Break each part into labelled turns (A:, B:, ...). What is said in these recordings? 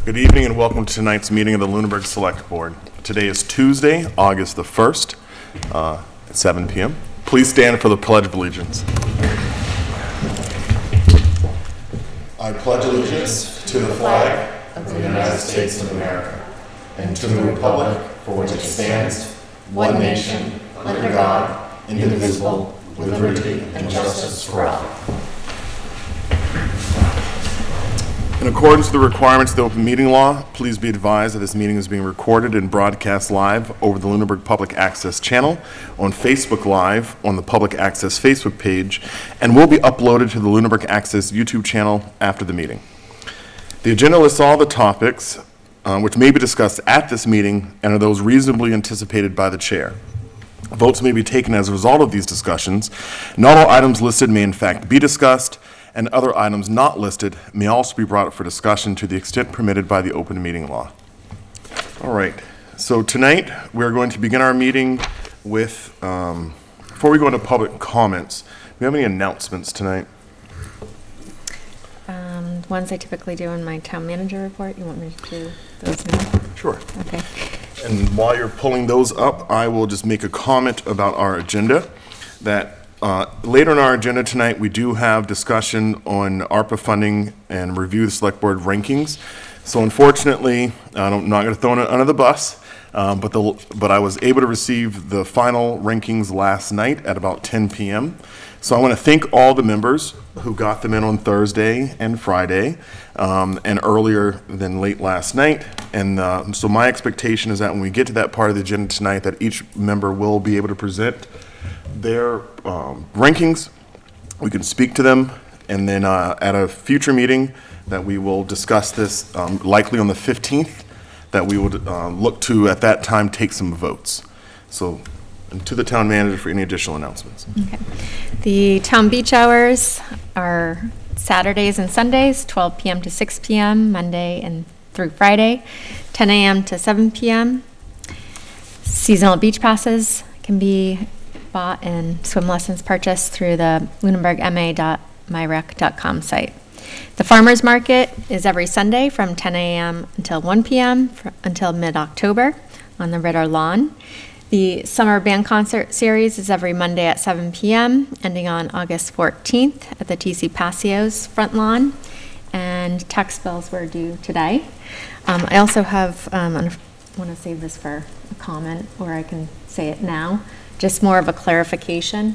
A: Good evening and welcome to tonight's meeting of the Lunenburg Select Board. Today is Tuesday, August the 1st, at 7 p.m. Please stand for the Pledge of Allegiance. I pledge allegiance to the flag of the United States of America and to the republic for which it stands, one nation, under God, indivisible, with liberty and justice for all. In accordance with the requirements of the open meeting law, please be advised that this meeting is being recorded and broadcast live over the Lunenburg Public Access channel, on Facebook Live, on the Public Access Facebook page, and will be uploaded to the Lunenburg Access YouTube channel after the meeting. The agenda lists all the topics which may be discussed at this meeting and are those reasonably anticipated by the chair. Votes may be taken as a result of these discussions. Not all items listed may in fact be discussed, and other items not listed may also be brought up for discussion to the extent permitted by the open meeting law. All right, so tonight we're going to begin our meeting with, before we go into public comments, do we have any announcements tonight?
B: Ones I typically do in my town manager report. You want me to do those now?
A: Sure.
B: Okay.
A: And while you're pulling those up, I will just make a comment about our agenda, that later in our agenda tonight, we do have discussion on ARPA funding and review the select board rankings. So unfortunately, I'm not going to throw it under the bus, but I was able to receive the final rankings last night at about 10 p.m. So I want to thank all the members who got them in on Thursday and Friday, and earlier than late last night. And so my expectation is that when we get to that part of the agenda tonight, that each member will be able to present their rankings. We can speak to them, and then at a future meeting that we will discuss this, likely on the 15th, that we would look to at that time take some votes. So, and to the town manager for any additional announcements.
B: Okay. The town beach hours are Saturdays and Sundays, 12 p.m. to 6 p.m., Monday and through Friday, 10 a.m. to 7 p.m. Seasonal beach passes can be bought and swim lessons purchased through the lunenburgma.myrec.com site. The farmers market is every Sunday from 10 a.m. until 1 p.m. Until mid-October on the Ritter lawn. The summer band concert series is every Monday at 7 p.m. ending on August 14th at the TC Pasio's front lawn, and tax bills were due today. I also have, I want to save this for a comment, or I can say it now. Just more of a clarification,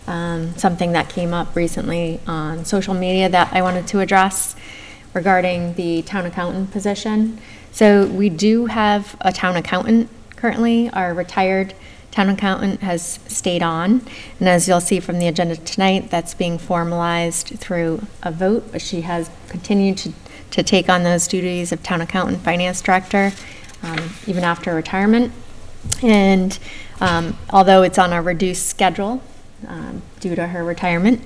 B: something that came up recently on social media that I wanted to address regarding the town accountant position. So we do have a town accountant currently. Our retired town accountant has stayed on, and as you'll see from the agenda tonight, that's being formalized through a vote, but she has continued to take on those duties of town accountant, finance director, even after retirement. And although it's on a reduced schedule due to her retirement,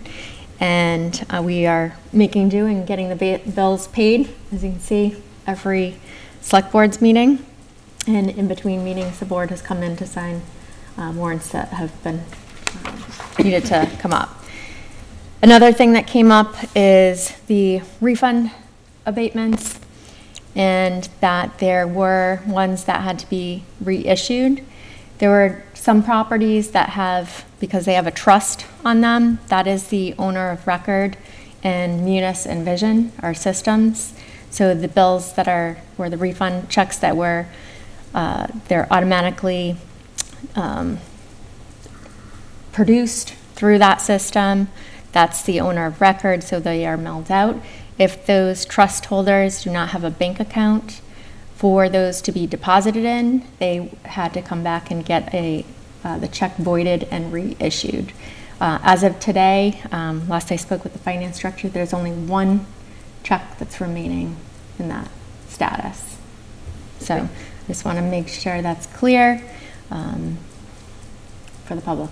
B: and we are making do and getting the bills paid, as you can see, every select board's meeting. And in between meetings, the board has come in to sign warrants that have been needed to come up. Another thing that came up is the refund abatements, and that there were ones that had to be reissued. There were some properties that have, because they have a trust on them, that is the owner of record, and Munis and Vision are systems. So the bills that are, or the refund checks that were, they're automatically produced through that system. That's the owner of record, so they are mailed out. If those trust holders do not have a bank account for those to be deposited in, they had to come back and get the check voided and reissued. As of today, last I spoke with the finance director, there's only one check that's remaining in that status. So I just want to make sure that's clear for the public.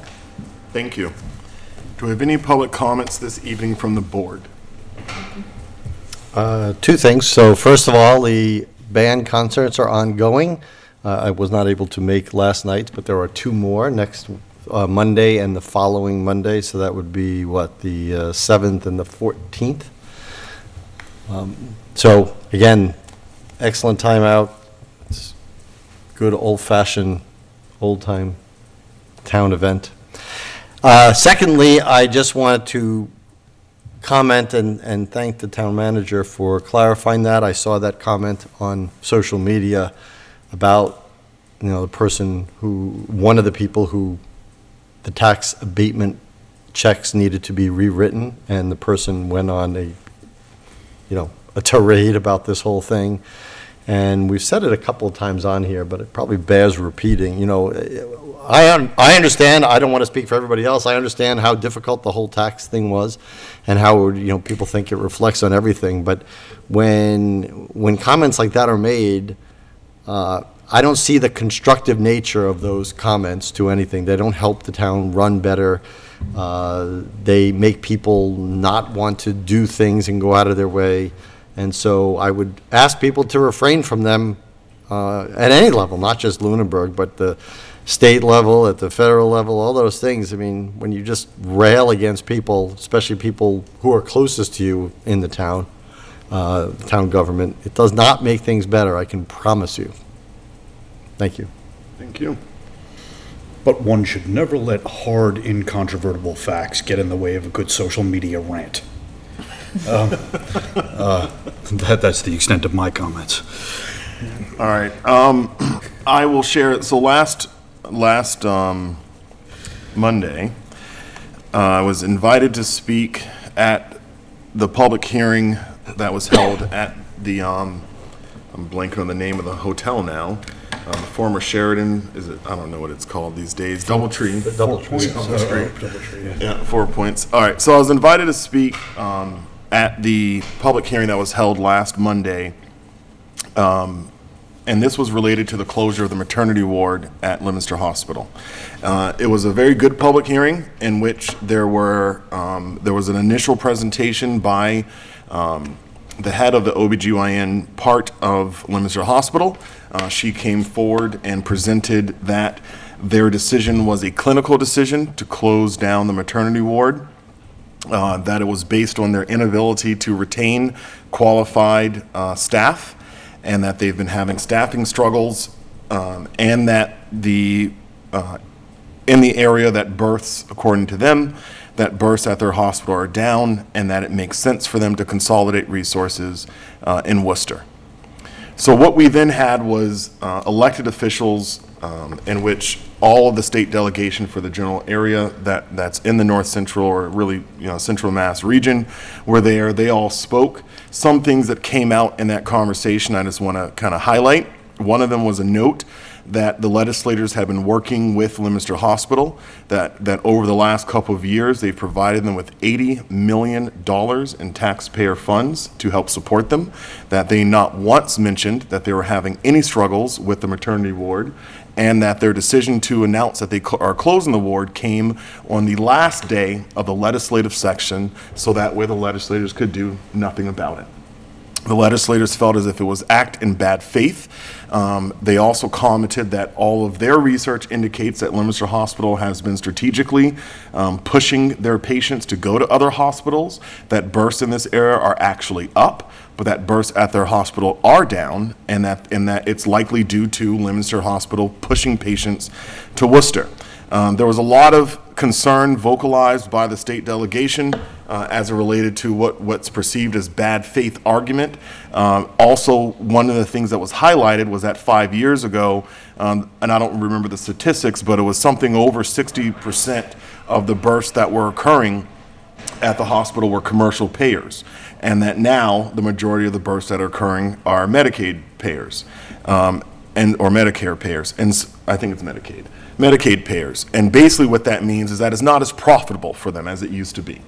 A: Thank you. Do we have any public comments this evening from the board?
C: Two things. So first of all, the band concerts are ongoing. I was not able to make last night, but there are two more next Monday and the following Monday. So that would be what, the 7th and the 14th. So again, excellent time out. It's good old-fashioned, old-time town event. Secondly, I just wanted to comment and thank the town manager for clarifying that. I saw that comment on social media about, the person one of the people who the tax abatement checks needed to be rewritten, and the person went on a tirade about this whole thing. And we've said it a couple of times on here, but it probably bears repeating. I understand, I don't want to speak for everybody else, I understand how difficult the whole tax thing was and how, people think it reflects on everything. But when comments like that are made, I don't see the constructive nature of those comments to anything. They don't help the town run better. They make people not want to do things and go out of their way. And so I would ask people to refrain from them at any level, not just Lunenburg, but the state level, at the federal level, all those things. I mean, when you just rail against people, especially people who are closest to you in the town government, it does not make things better, I can promise you. Thank you.
A: Thank you.
D: But one should never let hard, incontrovertible facts get in the way of a good social media rant. That's the extent of my comments.
A: All right. I will share. So last Monday, I was invited to speak at the public hearing that was held at the, I'm blanking on the name of the hotel now, the former Sheridan, I don't know what it's called these days, Doubletree.
D: Doubletree.
A: Yeah, 4 Points. All right, so I was invited to speak at the public hearing that was held last Monday, and this was related to the closure of the maternity ward at Leominster Hospital. It was a very good public hearing in which there was an initial presentation by the head of the OBGYN part of Leominster Hospital. She came forward and presented that their decision was a clinical decision to close down the maternity ward, that it was based on their inability to retain qualified staff, and that they've been having staffing struggles, and that in the area that births, according to them, that births at their hospital are down, and that it makes sense for them to consolidate resources in Worcester. So what we then had was elected officials, in which all of the state delegation for the general area that's in the North Central, or really Central Mass region, were there. They all spoke. Some things that came out in that conversation I just want to kind of highlight. One of them was a note that the legislators have been working with Leominster Hospital, that over the last couple of years, they've provided them with $80 million in taxpayer funds to help support them, that they not once mentioned that they were having any struggles with the maternity ward, and that their decision to announce that they are closing the ward came on the last day of the legislative section, so that way the legislators could do nothing about it. The legislators felt as if it was act in bad faith. They also commented that all of their research indicates that Leominster Hospital has been strategically pushing their patients to go to other hospitals, that births in this area are actually up, but that births at their hospital are down, and that it's likely due to Leominster Hospital pushing patients to Worcester. There was a lot of concern vocalized by the state delegation as it related to what's perceived as bad faith argument. Also, one of the things that was highlighted was that 5 years ago, and I don't remember the statistics, but it was something over 60% of the births that were occurring at the hospital were commercial payers, and that now the majority of the births that are occurring are Medicaid payers, or Medicare payers, and I think it's Medicaid payers. And basically what that means is that it's not as profitable for them as it used to be.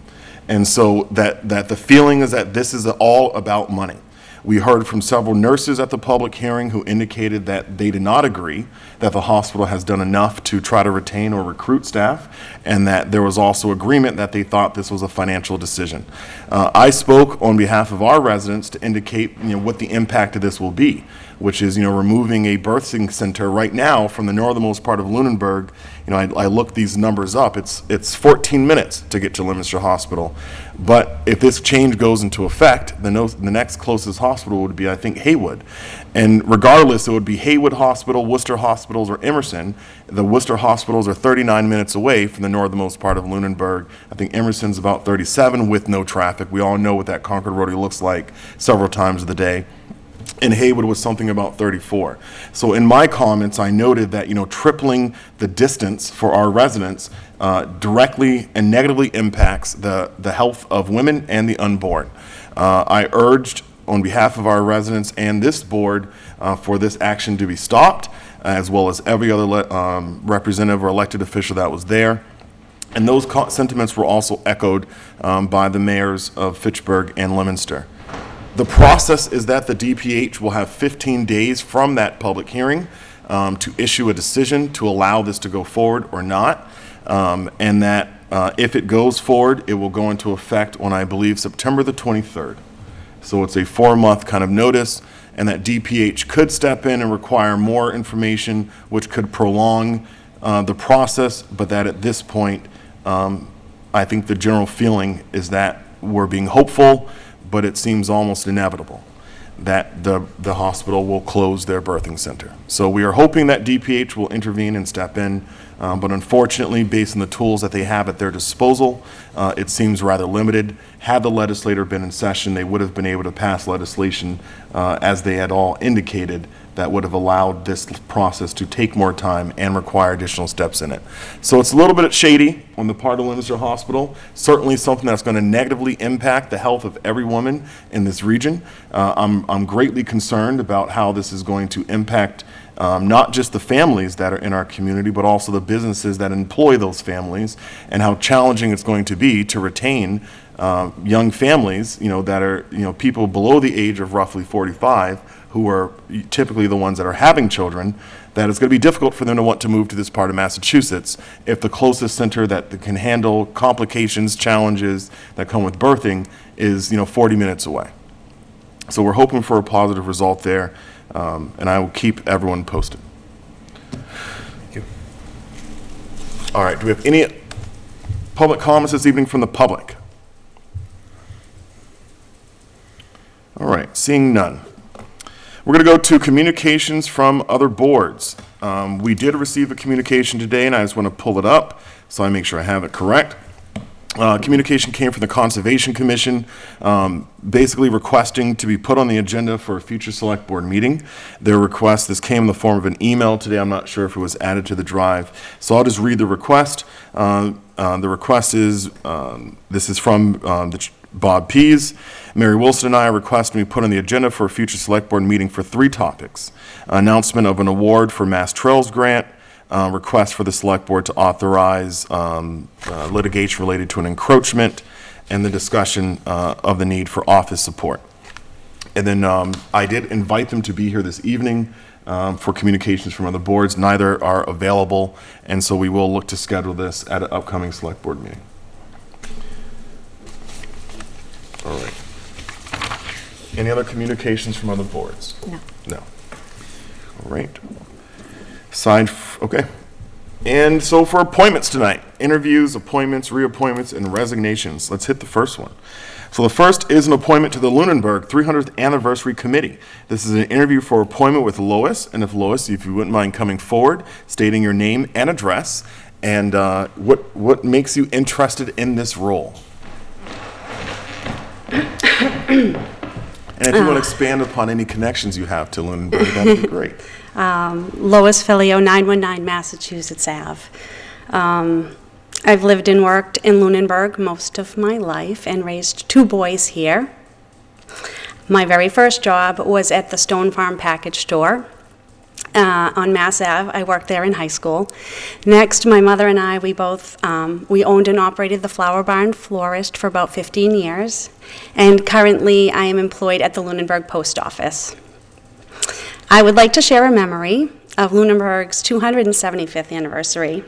A: And so that the feeling is that this is all about money. We heard from several nurses at the public hearing who indicated that they did not agree that the hospital has done enough to try to retain or recruit staff, and that there was also agreement that they thought this was a financial decision. I spoke on behalf of our residents to indicate, what the impact of this will be, which is, removing a birthing center right now from the northernmost part of Lunenburg. I looked these numbers up. It's 14 minutes to get to Leominster Hospital. But if this change goes into effect, the next closest hospital would be, I think, Haywood. And regardless, it would be Haywood Hospital, Worcester Hospitals, or Emerson. The Worcester Hospitals are 39 minutes away from the northernmost part of Lunenburg. I think Emerson's about 37 with no traffic. We all know what that Concord Rotary looks like several times of the day. And Haywood was something about 34. So in my comments, I noted that, tripling the distance for our residents directly and negatively impacts the health of women and the unborn. I urged on behalf of our residents and this board for this action to be stopped, as well as every other representative or elected official that was there. And those sentiments were also echoed by the mayors of Fitchburg and Leominster. The process is that the DPH will have 15 days from that public hearing to issue a decision to allow this to go forward or not, and that if it goes forward, it will go into effect on, I believe, September the 23rd. So it's a 4-month kind of notice, and that DPH could step in and require more information, which could prolong the process, but that at this point, I think the general feeling is that we're being hopeful, but it seems almost inevitable that the hospital will close their birthing center. So we are hoping that DPH will intervene and step in, but unfortunately, based on the tools that they have at their disposal, it seems rather limited. Had the legislator been in session, they would have been able to pass legislation, as they had all indicated, that would have allowed this process to take more time and require additional steps in it. So it's a little bit shady on the part of Leominster Hospital, certainly something that's going to negatively impact the health of every woman in this region. I'm greatly concerned about how this is going to impact not just the families that are in our community, but also the businesses that employ those families, and how challenging it's going to be to retain young families, that are, people below the age of roughly 45, who are typically the ones that are having children, that it's going to be difficult for them to want to move to this part of Massachusetts if the closest center that can handle complications, challenges that come with birthing is, 40 minutes away. So we're hoping for a positive result there, and I will keep everyone posted.
D: Thank you.
A: All right, do we have any public comments this evening from the public? All right, seeing none. We're going to go to communications from other boards. We did receive a communication today, and I just want to pull it up so I make sure I have it correct. Communication came from the Conservation Commission, basically requesting to be put on the agenda for a future select board meeting. Their request, this came in the form of an email today. I'm not sure if it was added to the drive. So I'll just read the request. The request is, this is from Bob Pease. Mary Wilson and I request we put on the agenda for a future select board meeting for 3 topics. Announcement of an award for Mass Trails grant, request for the select board to authorize litigation related to an encroachment, and the discussion of the need for office support. And then I did invite them to be here this evening for communications from other boards. Neither are available, and so we will look to schedule this at an upcoming select board meeting. All right. Any other communications from other boards?
B: No.
A: No. All right. Okay. And so for appointments tonight, interviews, appointments, reappointments, and resignations. Let's hit the first one. So the first is an appointment to the Lunenburg 300th Anniversary Committee. This is an interview for appointment with Lois, and if Lois, if you wouldn't mind coming forward, stating your name and address, and what makes you interested in this role. And if you want to expand upon any connections you have to Lunenburg, that would be great.
E: Lois Filio, 919 Massachusetts Ave. I've lived and worked in Lunenburg most of my life and raised 2 boys here. My very first job was at the Stone Farm Package Store on Mass Ave. I worked there in high school. Next, my mother and I, we both, we owned and operated the Flower Barn Florist for about 15 years. And currently, I am employed at the Lunenburg Post Office. I would like to share a memory. of Lunenburg's 275th anniversary,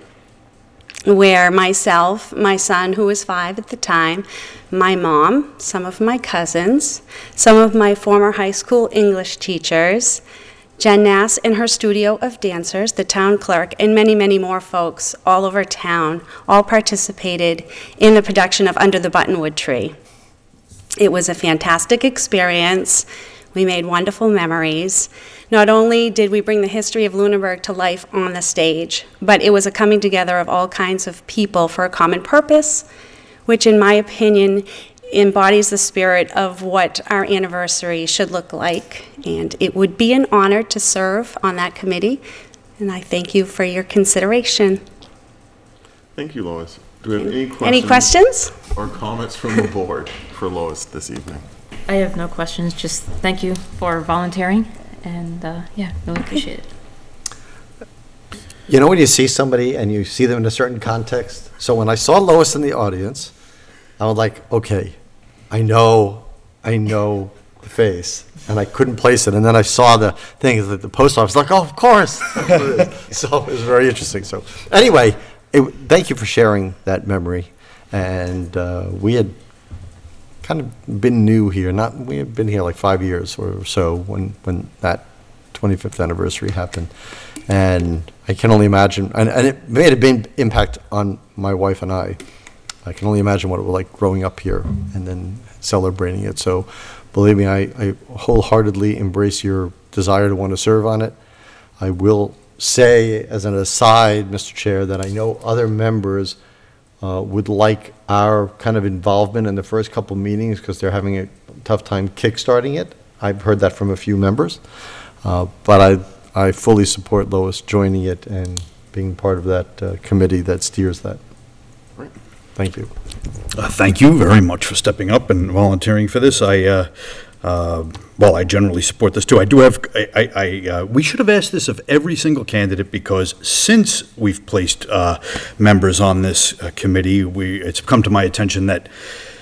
E: where myself, my son, who was 5 at the time, my mom, some of my cousins, some of my former high school English teachers, Jen Nass and her studio of dancers, the town clerk, and many, many more folks all over town all participated in the production of Under the Buttonwood Tree. It was a fantastic experience. We made wonderful memories. Not only did we bring the history of Lunenburg to life on the stage, but it was a coming together of all kinds of people for a common purpose, which in my opinion embodies the spirit of what our anniversary should look like. And it would be an honor to serve on that committee, and I thank you for your consideration.
A: Thank you, Lois. Do we have
E: Any questions?
A: or comments from the board for Lois this evening?
F: I have no questions, just thank you for volunteering, and yeah, really appreciate it.
C: You know when you see somebody and you see them in a certain context? So when I saw Lois in the audience, I was like, okay, I know the face, and I couldn't place it. And then I saw the thing at the post office, like, oh, of course. So it was very interesting. So anyway, thank you for sharing that memory. And we had kind of been new here. We had been here like 5 years or so when that 25th anniversary happened. And I can only imagine, and it made a big impact on my wife and I. I can only imagine what it was like growing up here and then celebrating it. So believe me, I wholeheartedly embrace your desire to want to serve on it. I will say, as an aside, Mr. Chair, that I know other members would like our kind of involvement in the first couple meetings because they're having a tough time kickstarting it. I've heard that from a few members. But I fully support Lois joining it and being part of that committee that steers that.
A: Right.
C: Thank you.
D: Thank you very much for stepping up and volunteering for this. I generally support this too. I do have, we should have asked this of every single candidate because since we've placed members on this committee, it's come to my attention that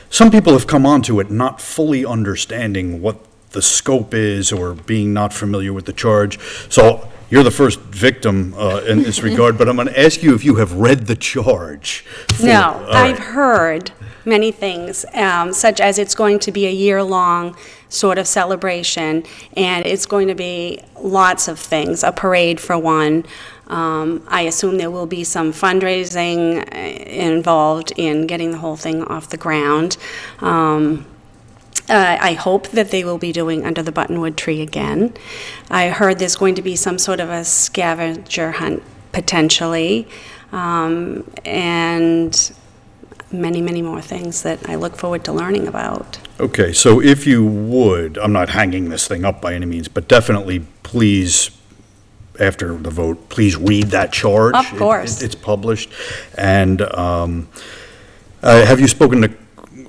D: some people have come onto it not fully understanding what the scope is or being not familiar with the charge. So you're the first victim in this regard, but I'm going to ask you if you have read the charge.
E: No, I've heard many things, such as it's going to be a year-long sort of celebration, and it's going to be lots of things, a parade for one. I assume there will be some fundraising involved in getting the whole thing off the ground. I hope that they will be doing Under the Buttonwood Tree again. I heard there's going to be some sort of a scavenger hunt potentially, and many, many more things that I look forward to learning about.
D: Okay, so if you would, I'm not hanging this thing up by any means, but definitely please, after the vote, please read that charge.
E: Of course.
D: It's published. And have you spoken to,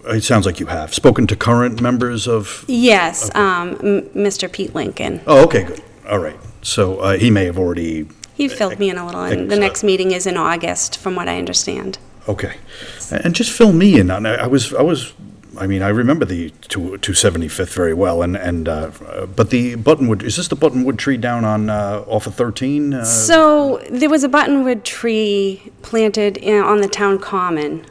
D: it sounds like you have, spoken to current members of?
E: Yes, Mr. Pete Lincoln.
D: Oh, okay, good. All right. So he may have already.
E: He filled me in a little, and the next meeting is in August, from what I understand.
D: Okay. And just fill me in on, I remember the 275th very well, but the Buttonwood, is this the Buttonwood tree down on, off of 13?
E: So there was a Buttonwood tree planted on the town common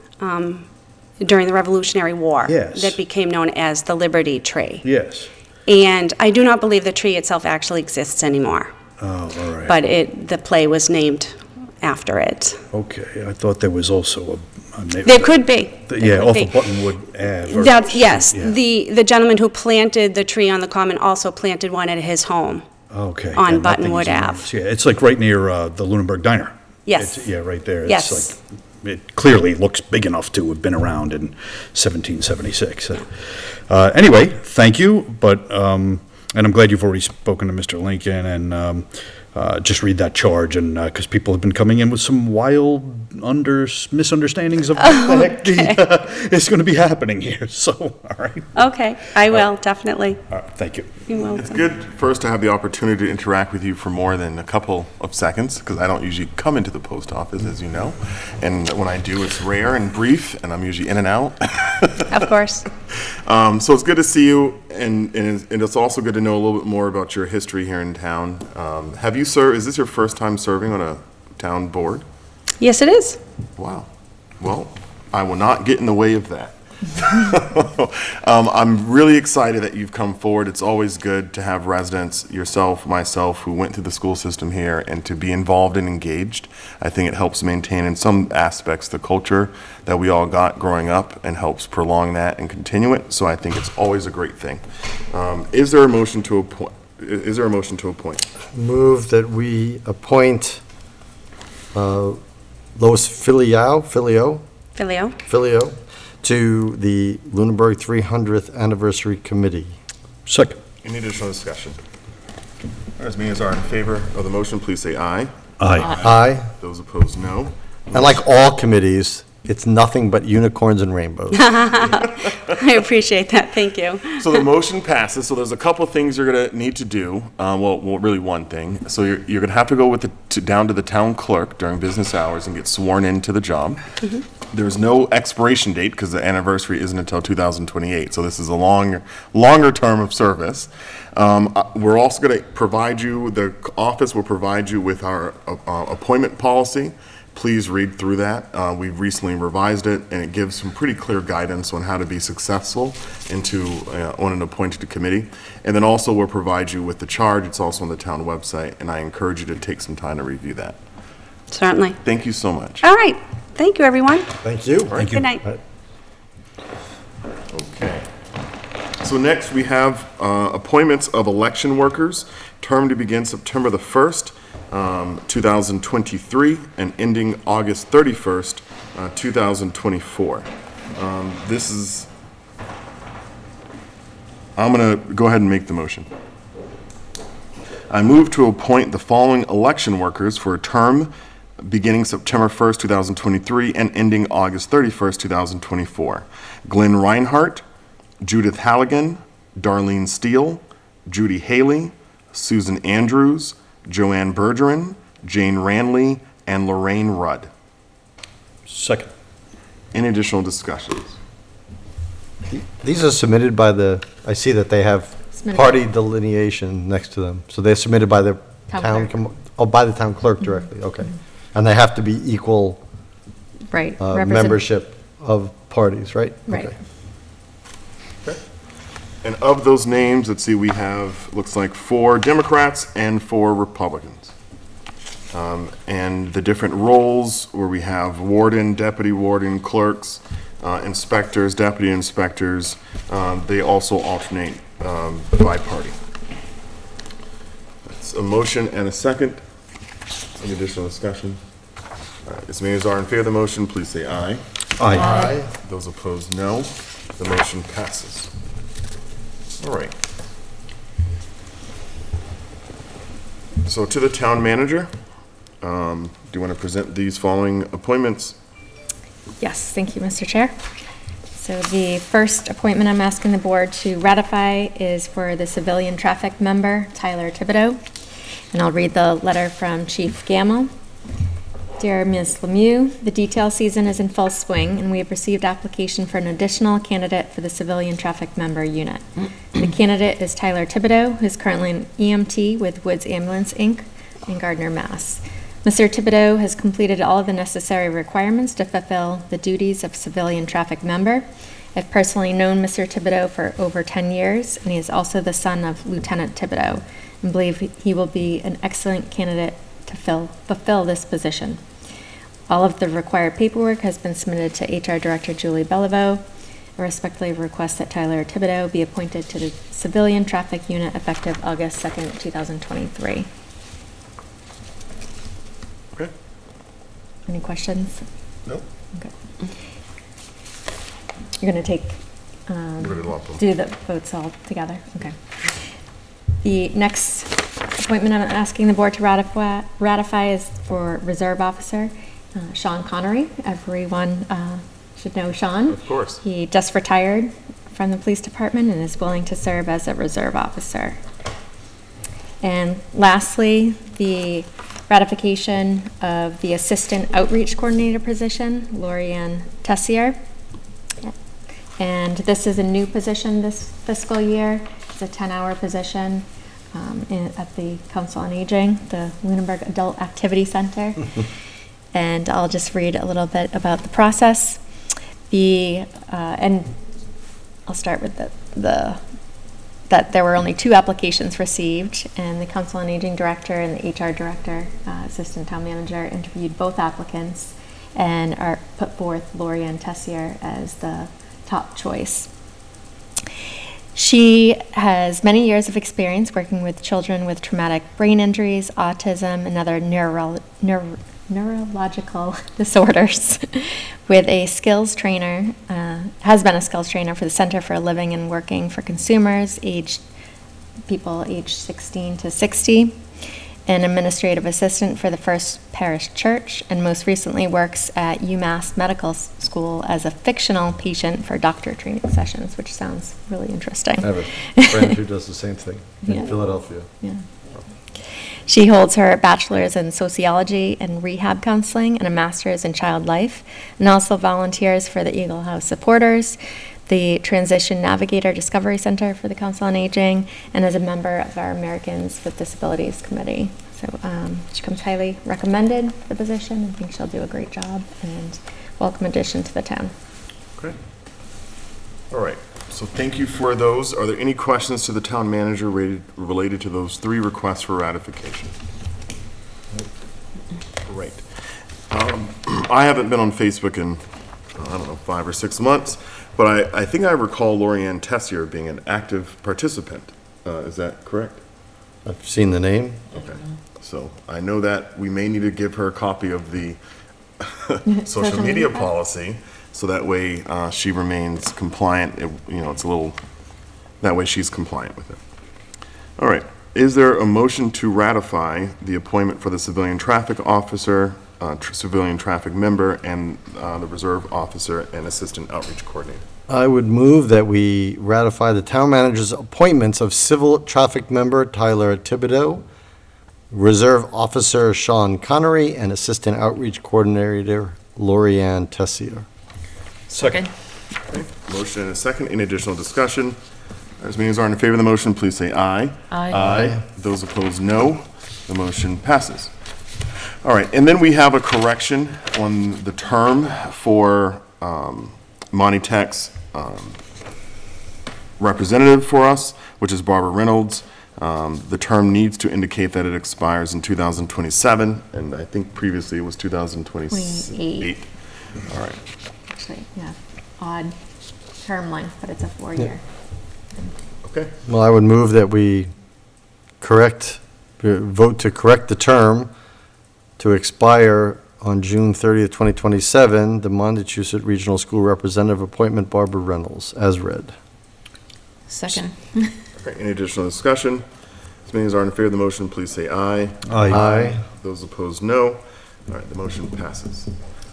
E: during the Revolutionary War.
D: Yes.
E: That became known as the Liberty Tree.
D: Yes.
E: And I do not believe the tree itself actually exists anymore,
D: Oh, all right.
E: but the play was named after it.
D: Okay, I thought there was also
E: There could be.
D: Yeah, off of Buttonwood Ave.
E: That's, yes,
D: Yeah.
E: the gentleman who planted the tree on the common also planted one at his home.
D: Okay.
E: on
D: yeah, nothing
E: Buttonwood
D: is
E: Ave.
D: enormous. Yeah, it's like right near the Lunenburg Diner.
E: Yes.
D: Yeah, right there.
E: Yes.
D: It's like, it clearly looks big enough to have been around in 1776. Anyway, thank you, but, and I'm glad you've already spoken to Mr. Lincoln, and just read that charge, and, because people have been coming in with some wild misunderstandings of what the heck is going to be happening here, so, all right.
E: Okay, I will, definitely.
D: All right, thank you.
E: You're
A: It's
E: welcome.
A: good for us to have the opportunity to interact with you for more than a couple of seconds, because I don't usually come into the post office, as you know. And when I do, it's rare and brief, and I'm usually in and out.
E: Of course.
A: So it's good to see you, and it's also good to know a little bit more about your history here in town. Have you served, is this your first time serving on a town board?
E: Yes, it is.
A: Wow. Well, I will not get in the way of that. I'm really excited that you've come forward. It's always good to have residents, yourself, myself, who went through the school system here, and to be involved and engaged. I think it helps maintain in some aspects the culture that we all got growing up and helps prolong that and continue it. So I think it's always a great thing. Is there a motion to appoint?
C: Move that we appoint Lois Filio to the Lunenburg 300th Anniversary Committee.
D: Second.
A: Any additional discussion? As many as are in favor of the motion, please say aye.
D: Aye.
C: Aye.
A: Those opposed, no.
C: And like all committees, it's nothing but unicorns and rainbows.
E: I appreciate that. Thank you.
A: So the motion passes, so there's a couple things you're gonna need to do, well, really one thing. So you're gonna have to go down to the town clerk during business hours and get sworn into the job. There's no expiration date, because the anniversary isn't until 2028, so this is a longer term of service. We're also gonna provide you, the office will provide you with our appointment policy. Please read through that. We've recently revised it, and it gives some pretty clear guidance on how to be successful on an appointed committee. And then also we'll provide you with the charge. It's also on the town website, and I encourage you to take some time to review that.
E: Certainly.
A: Thank you so much.
E: All right. Thank you, everyone.
C: Thank you.
E: Good night.
A: Okay. So next, we have appointments of election workers, term to begin September the 1st, 2023, and ending August 31st, 2024. I'm going to go ahead and make the motion. I move to appoint the following election workers for a term beginning September 1st, 2023, and ending August 31st, 2024. Glenn Reinhardt, Judith Halligan, Darlene Steele, Judy Haley, Susan Andrews, Joanne Bergeron, Jane Ranley, and Lorraine Rudd.
D: Second.
A: Any additional discussions?
C: These are submitted by I see that they have
B: Submitted.
C: party delineation next to them. So they're submitted by the
B: Town
C: by the town clerk directly, okay. And they have to be equal
B: Right.
C: membership of parties, right?
B: Right.
C: Okay.
A: And of those names, let's see, we have, looks like 4 Democrats and 4 Republicans. And the different roles where we have warden, deputy warden, clerks, inspectors, deputy inspectors, they also alternate by party. That's a motion and a second. Any additional discussion? All right, as many as are in favor of the motion, please say aye.
D: Aye.
A: Those opposed, no. The motion passes. All right. So to the town manager, do you want to present these following appointments?
B: Yes, thank you, Mr. Chair. So the first appointment I'm asking the board to ratify is for the civilian traffic member, Tyler Thibodeau. And I'll read the letter from Chief Gamble. Dear Ms. Lemieux, the detail season is in full swing, and we have received application for an additional candidate for the civilian traffic member unit. The candidate is Tyler Thibodeau, who is currently an EMT with Woods Ambulance, Inc. in Gardner, Mass. Mr. Thibodeau has completed all of the necessary requirements to fulfill the duties of civilian traffic member. I've personally known Mr. Thibodeau for over 10 years, and he is also the son of Lieutenant Thibodeau, and believe he will be an excellent candidate to fulfill this position. All of the required paperwork has been submitted to HR Director Julie Beliveau. I respectfully request that Tyler Thibodeau be appointed to the Civilian Traffic Unit effective August 2nd, 2023.
A: Okay.
B: Any questions?
A: No?
B: Okay. You're going to take,
A: We're gonna lump them.
B: do the votes all together? Okay. The next appointment I'm asking the board to ratify is for Reserve Officer Sean Connery. Everyone should know Sean.
A: Of course.
B: He just retired from the police department and is willing to serve as a reserve officer. And lastly, the ratification of the Assistant Outreach Coordinator position, Lorianne Tessier. And this is a new position this fiscal year. It's a 10-hour position at the Council on Aging, the Lunenburg Adult Activity Center. And I'll just read a little bit about the process. And I'll start with that there were only 2 applications received, and the Council on Aging Director and the HR Director, Assistant Town Manager, interviewed both applicants and put forth Lorianne Tessier as the top choice. She has many years of experience working with children with traumatic brain injuries, autism, and other neurological disorders. With a skills trainer, has been a skills trainer for the Center for Living and Working for Consumers, people aged 16 to 60, an administrative assistant for the First Parish Church, and most recently works at UMass Medical School as a fictional patient for doctor training sessions, which sounds really interesting.
C: I have a friend who does the same thing
B: Yeah.
C: in Philadelphia.
B: Yeah. She holds her bachelor's in sociology and rehab counseling and a master's in child life, and also volunteers for the Eagle House Supporters, the Transition Navigator Discovery Center for the Council on Aging, and as a member of our Americans with Disabilities Committee. So she comes highly recommended for the position. I think she'll do a great job and welcome addition to the town.
A: Okay. All right. So thank you for those. Are there any questions to the town manager related to those 3 requests for ratification? Great. I haven't been on Facebook in, I don't know, 5 or 6 months, but I think I recall Lorianne Tessier being an active participant. Is that correct?
C: I've seen the name.
A: Okay. So I know that we may need to give her a copy of the social media policy, so that way she remains compliant. It's a little, that way she's compliant with it. All right. Is there a motion to ratify the appointment for the civilian traffic officer, civilian traffic member, and the reserve officer and assistant outreach coordinator?
C: I would move that we ratify the town manager's appointments of civil traffic member Tyler Thibodeau, reserve officer Sean Connery, and assistant outreach coordinator Lorianne Tessier.
D: Second.
A: Okay. Motion and a second. Any additional discussion? As many as are in favor of the motion, please say aye.
F: Aye.
A: Those opposed, no. The motion passes. All right, and then we have a correction on the term for Monty Tech's representative for us, which is Barbara Reynolds. The term needs to indicate that it expires in 2027, and I think previously it was 2028. All right.
B: Actually, yeah, odd term length, but it's a 4-year.
A: Okay.
C: Well, I would move that we vote to correct the term to expire on June 30th, 2027, the Montechusett Regional School Representative appointment Barbara Reynolds, as read.
F: Second.
A: Okay, any additional discussion? As many as are in favor of the motion, please say aye.
C: Aye.
A: Those opposed, no. All right, the motion passes.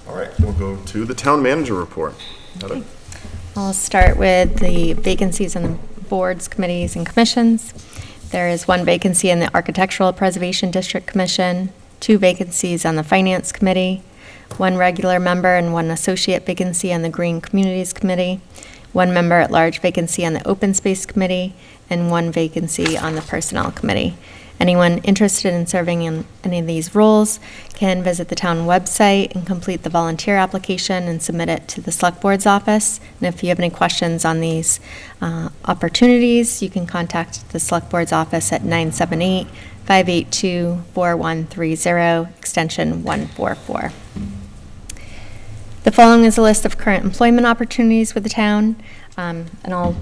A: All right, we'll go to the town manager report. Heather?
B: I'll start with the vacancies on the boards, committees, and commissions. There is 1 vacancy in the Architectural Preservation District Commission, 2 vacancies on the Finance Committee, 1 regular member and 1 associate vacancy on the Green Communities Committee, 1 member-at-large vacancy on the Open Space Committee, and 1 vacancy on the Personnel Committee. Anyone interested in serving in any of these roles can visit the town website and complete the volunteer application and submit it to the Select Board's office. And if you have any questions on these opportunities, you can contact the Select Board's office at 978-582-4130, extension 144. The following is a list of current employment opportunities with the town, and I'll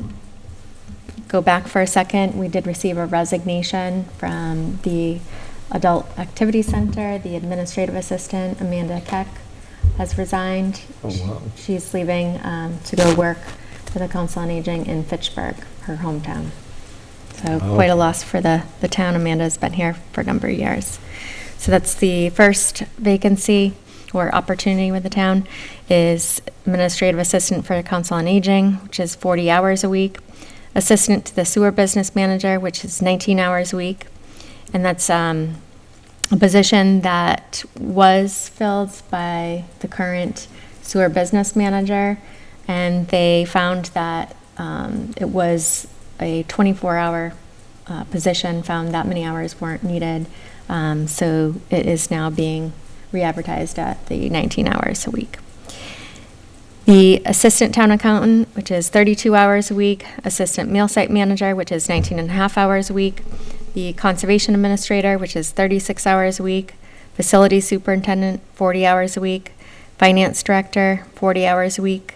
B: go back for a second. We did receive a resignation from the Adult Activity Center. The administrative assistant, Amanda Keck, has resigned.
C: Oh, wow.
B: She's leaving to go work for the Council on Aging in Fitchburg, her hometown. So quite a loss for the town. Amanda's been here for a number of years. So that's the first vacancy or opportunity with the town, is administrative assistant for the Council on Aging, which is 40 hours a week. Assistant to the sewer business manager, which is 19 hours a week. And that's a position that was filled by the current sewer business manager. and they found that it was a 24-hour position, found that many hours weren't needed. So it is now being re-advertised at the 19 hours a week. The assistant town accountant, which is 32 hours a week, assistant meal site manager, which is 19 and a half hours a week, the conservation administrator, which is 36 hours a week, facility superintendent, 40 hours a week, finance director, 40 hours a week,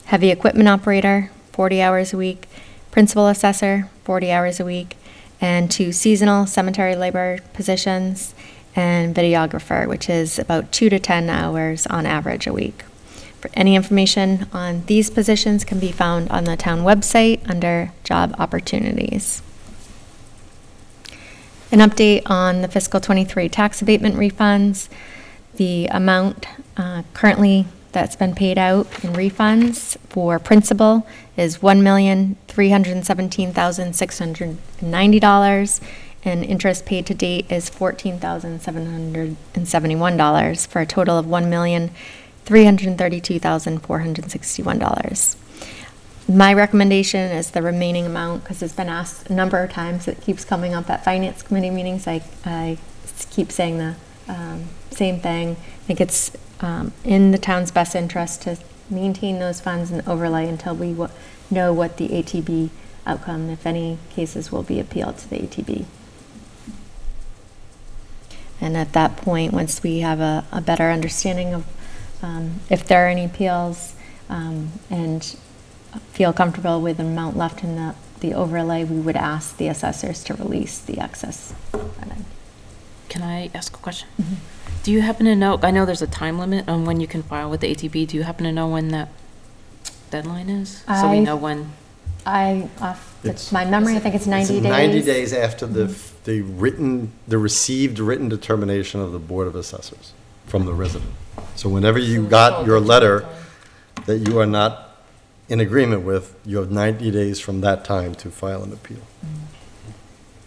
B: heavy equipment operator, 40 hours a week, principal assessor, 40 hours a week, and 2 seasonal cemetery labor positions, and videographer, which is about 2 to 10 hours on average a week. For any information on these positions can be found on the town website under job opportunities. An update on the fiscal 23 tax abatement refunds. The amount currently that's been paid out in refunds for principal is $1,317,690, and interest paid to date is $14,771, for a total of $1,332,461. My recommendation is the remaining amount, because it's been asked a number of times, it keeps coming up at finance committee meetings, I keep saying the same thing. I think it's in the town's best interest to maintain those funds and overlay until we know what the ATB outcome, if any cases will be appealed to the ATB. And at that point, once we have a better understanding of if there are any appeals and feel comfortable with the amount left in the overlay, we would ask the assessors to release the excess funding.
F: Can I ask a question? Mm-hmm. Do you happen to know, I know there's a time limit on when you can file with the ATB. Do you happen to know when that deadline is? So we know when.
B: My memory, I think it's 90
C: It's
B: days.
C: 90 days after the received written determination of the Board of Assessors from the resident. So whenever you got your letter that you are not in agreement with, you have 90 days from that time to file an appeal.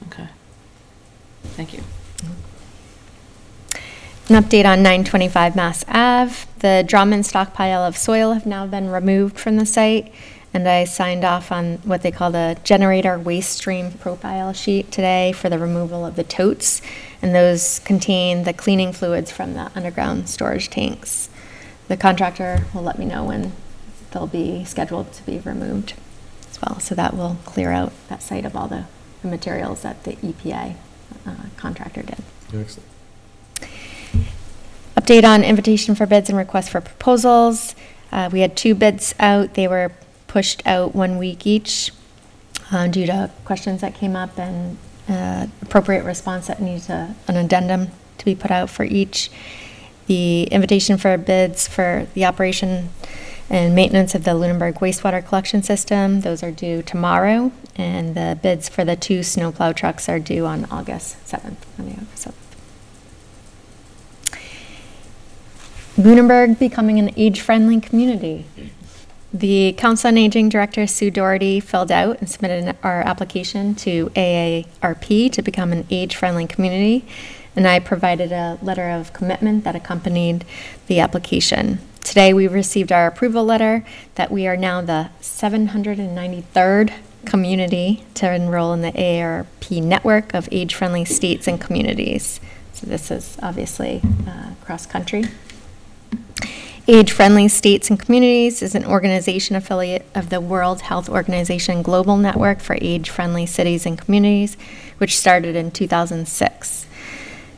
F: Okay. Thank you.
B: An update on 925 Mass Ave. The Drummond stockpile of soil have now been removed from the site, and I signed off on what they call the generator waste stream profile sheet today for the removal of the totes, and those contain the cleaning fluids from the underground storage tanks. The contractor will let me know when they'll be scheduled to be removed as well, so that will clear out that site of all the materials that the EPA contractor did.
C: Excellent.
B: Update on invitation for bids and request for proposals. We had 2 bids out. They were pushed out 1 week each due to questions that came up and appropriate response that needs an addendum to be put out for each. The invitation for bids for the operation and maintenance of the Lunenburg wastewater collection system, those are due tomorrow, and the bids for the 2 snowplow trucks are due on August 7th. Lunenburg becoming an age-friendly community. The Council on Aging Director, Sue Doherty, filled out and submitted our application to AARP to become an age-friendly community, and I provided a letter of commitment that accompanied the application. Today, we received our approval letter that we are now the 793rd community to enroll in the AARP network of age-friendly states and communities. So this is obviously cross-country. Age-Friendly States and Communities is an organization affiliate of the World Health Organization Global Network for Age-Friendly Cities and Communities, which started in 2006.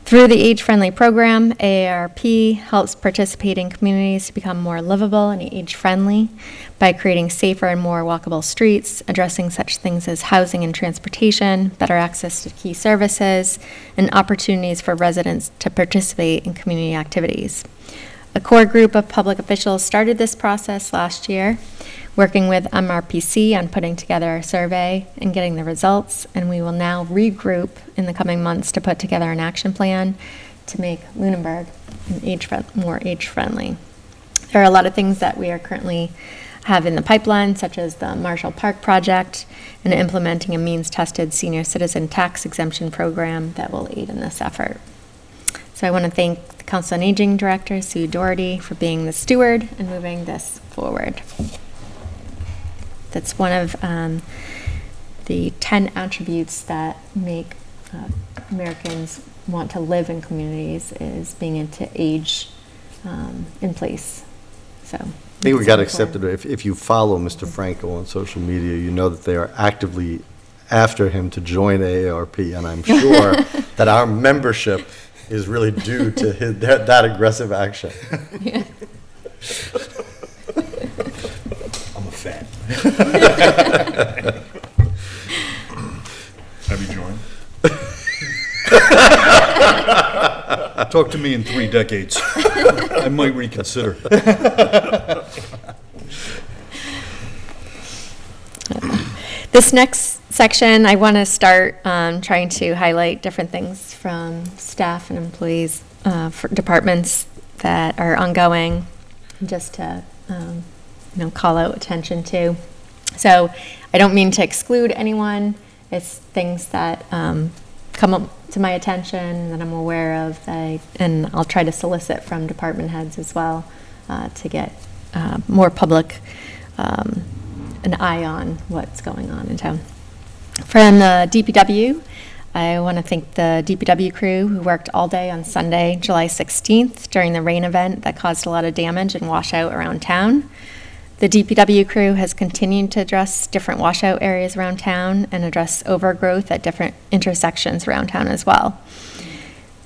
B: Through the Age-Friendly program, AARP helps participating communities to become more livable and age-friendly by creating safer and more walkable streets, addressing such things as housing and transportation, better access to key services, and opportunities for residents to participate in community activities. A core group of public officials started this process last year, working with MRPC on putting together a survey and getting the results, and we will now regroup in the coming months to put together an action plan to make Lunenburg more age-friendly. There are a lot of things that we are currently have in the pipeline, such as the Marshall Park project and implementing a means-tested senior citizen tax exemption program that will aid in this effort. So I want to thank the Council on Aging Director, Sue Doherty, for being the steward and moving this forward. That's one of the 10 attributes that make Americans want to live in communities is being able to age in place. So
C: I think we got accepted. If you follow Mr. Franco on social media, you know that they are actively after him to join AARP, and I'm sure that our membership is really due to that aggressive action.
D: I'm a fan.
A: Have you joined?
D: Talk to me in 3 decades. I might reconsider.
B: this next section, I want to start trying to highlight different things from staff and employees for departments that are ongoing, just to call out attention to. So I don't mean to exclude anyone. It's things that come up to my attention that I'm aware of, and I'll try to solicit from department heads as well to get more public an eye on what's going on in town. From the DPW, I want to thank the DPW crew who worked all day on Sunday, July 16th during the rain event that caused a lot of damage and washout around town. The DPW crew has continued to address different washout areas around town and address overgrowth at different intersections around town as well.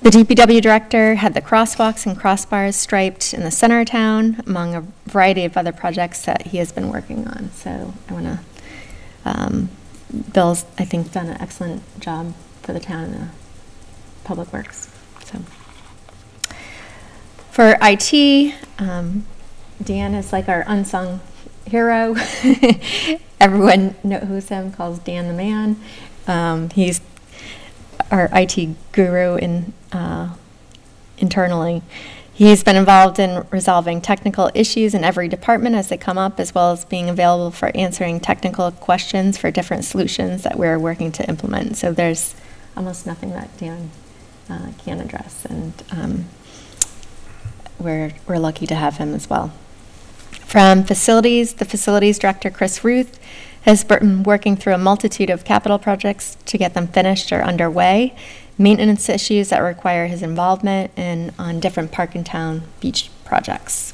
B: The DPW director had the crosswalks and crossbars striped in the center of town, among a variety of other projects that he has been working on. So I want to, Bill's, I think, done an excellent job for the town and the Public Works. So for IT, Dan is like our unsung hero. Everyone knows him, calls Dan the man. He's our IT guru internally. He's been involved in resolving technical issues in every department as they come up, as well as being available for answering technical questions for different solutions that we're working to implement. So there's almost nothing that Dan can address, and we're lucky to have him as well. From facilities, the facilities director, Chris Ruth, has been working through a multitude of capital projects to get them finished or underway, maintenance issues that require his involvement, and on different park and town beach projects.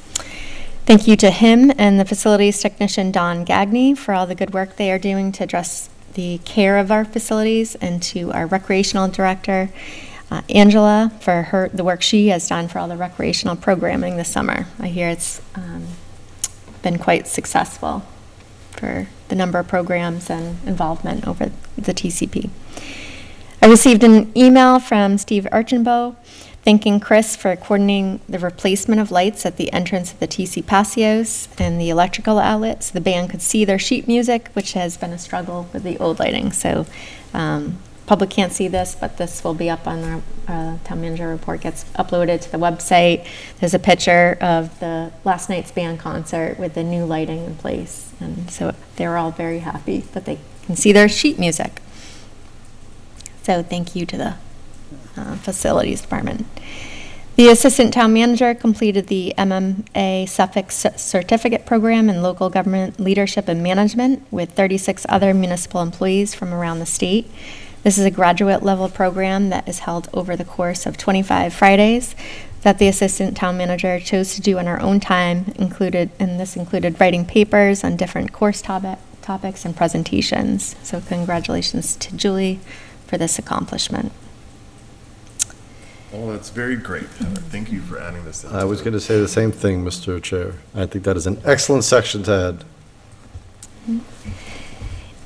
B: Thank you to him and the facilities technician, Don Gagney, for all the good work they are doing to address the care of our facilities, and to our recreational director, Angela, for the work she has done for all the recreational programming this summer. I hear it's been quite successful for the number of programs and involvement over the TCP. I received an email from Steve Archambault thanking Chris for coordinating the replacement of lights at the entrance of the TC Paseos and the electrical outlets so the band could see their sheet music, which has been a struggle with the old lighting. So public can't see this, but this will be up on the town manager report, gets uploaded to the website. There's a picture of the last night's band concert with the new lighting in place. And so they're all very happy that they can see their sheet music. So thank you to the facilities department. The assistant town manager completed the MMA Suffolk Certificate Program in Local Government Leadership and Management with 36 other municipal employees from around the state. This is a graduate level program that is held over the course of 25 Fridays that the assistant town manager chose to do on her own time, and this included writing papers on different course topics and presentations. So congratulations to Julie for this accomplishment.
A: Oh, that's very great, Heather. Thank you for adding this in.
C: I was going to say the same thing, Mr. Chair. I think that is an excellent section to add.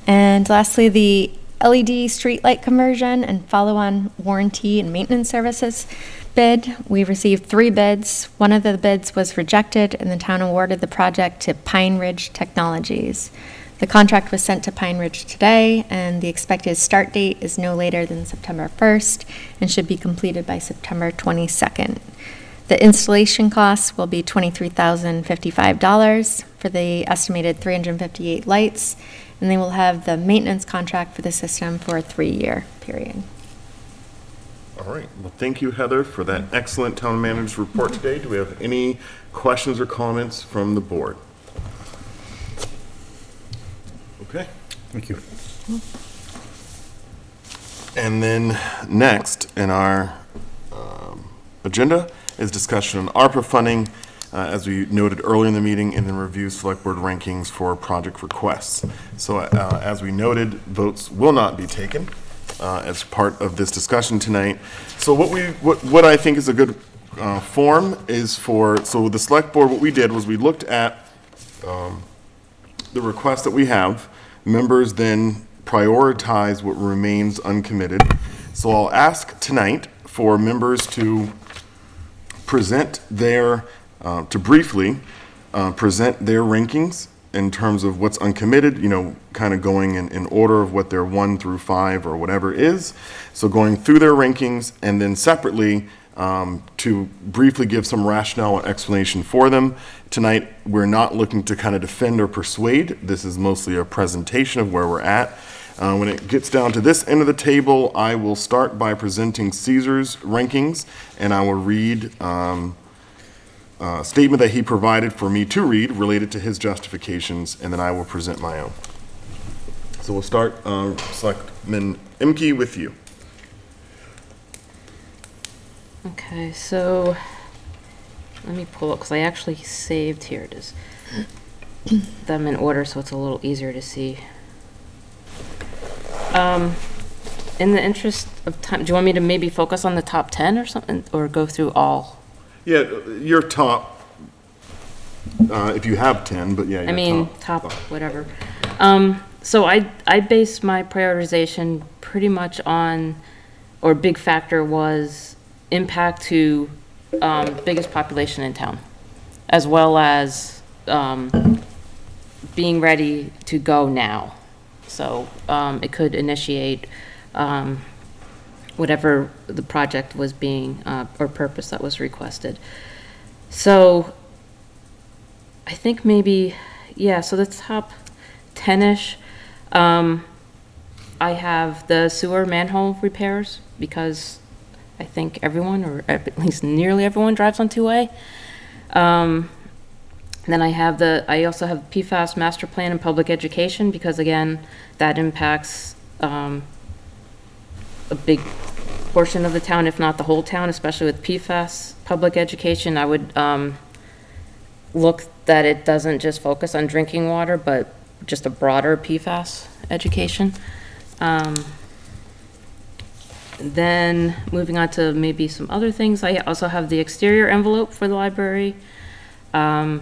B: And lastly, the LED streetlight conversion and follow-on warranty and maintenance services bid. We received 3 bids. One of the bids was rejected, and the town awarded the project to Pine Ridge Technologies. The contract was sent to Pine Ridge today, and the expected start date is no later than September 1st and should be completed by September 22nd. The installation costs will be $23,055 for the estimated 358 lights, and they will have the maintenance contract for the system for a 3-year period.
A: All right. Well, thank you, Heather, for that excellent town manager's report today. Do we have any questions or comments from the board? Okay.
D: Thank you.
A: And then next in our agenda is discussion on ARPA funding, as we noted earlier in the meeting, and then review select board rankings for project requests. So as we noted, votes will not be taken as part of this discussion tonight. So what I think is a good form is so the select board, what we did was we looked at the requests that we have. Members then prioritize what remains uncommitted. So I'll ask tonight for members to present to briefly present their rankings in terms of what's uncommitted, kind of going in order of what their 1 through 5 or whatever is. So going through their rankings, and then separately to briefly give some rationale or explanation for them. Tonight, we're not looking to kind of defend or persuade. This is mostly a presentation of where we're at. When it gets down to this end of the table, I will start by presenting Caesar's rankings, and I will read a statement that he provided for me to read related to his justifications, and then I will present my own. So we'll start, Selectman Imke, with you.
F: Okay, so let me pull up, because I actually saved, here it is, them in order, so it's a little easier to see. In the interest of time, do you want me to maybe focus on the top 10 or something, or go through all?
A: Yeah, your top, if you have 10, but yeah, your
F: top, whatever. So I base my prioritization pretty much on, or big factor was impact to biggest population in town, as well as being ready to go now. So it could initiate whatever the project was being, or purpose that was requested. So I think maybe, yeah, so the top 10-ish, I have the sewer manhole repairs, because I think everyone, or at least nearly everyone, drives on 2A. Then I also have PFAS master plan and public education, because again, that impacts a big portion of the town, if not the whole town, especially with PFAS public education. I would look that it doesn't just focus on drinking water, but just a broader PFAS education. Then moving on to maybe some other things, I also have the exterior envelope for the library, a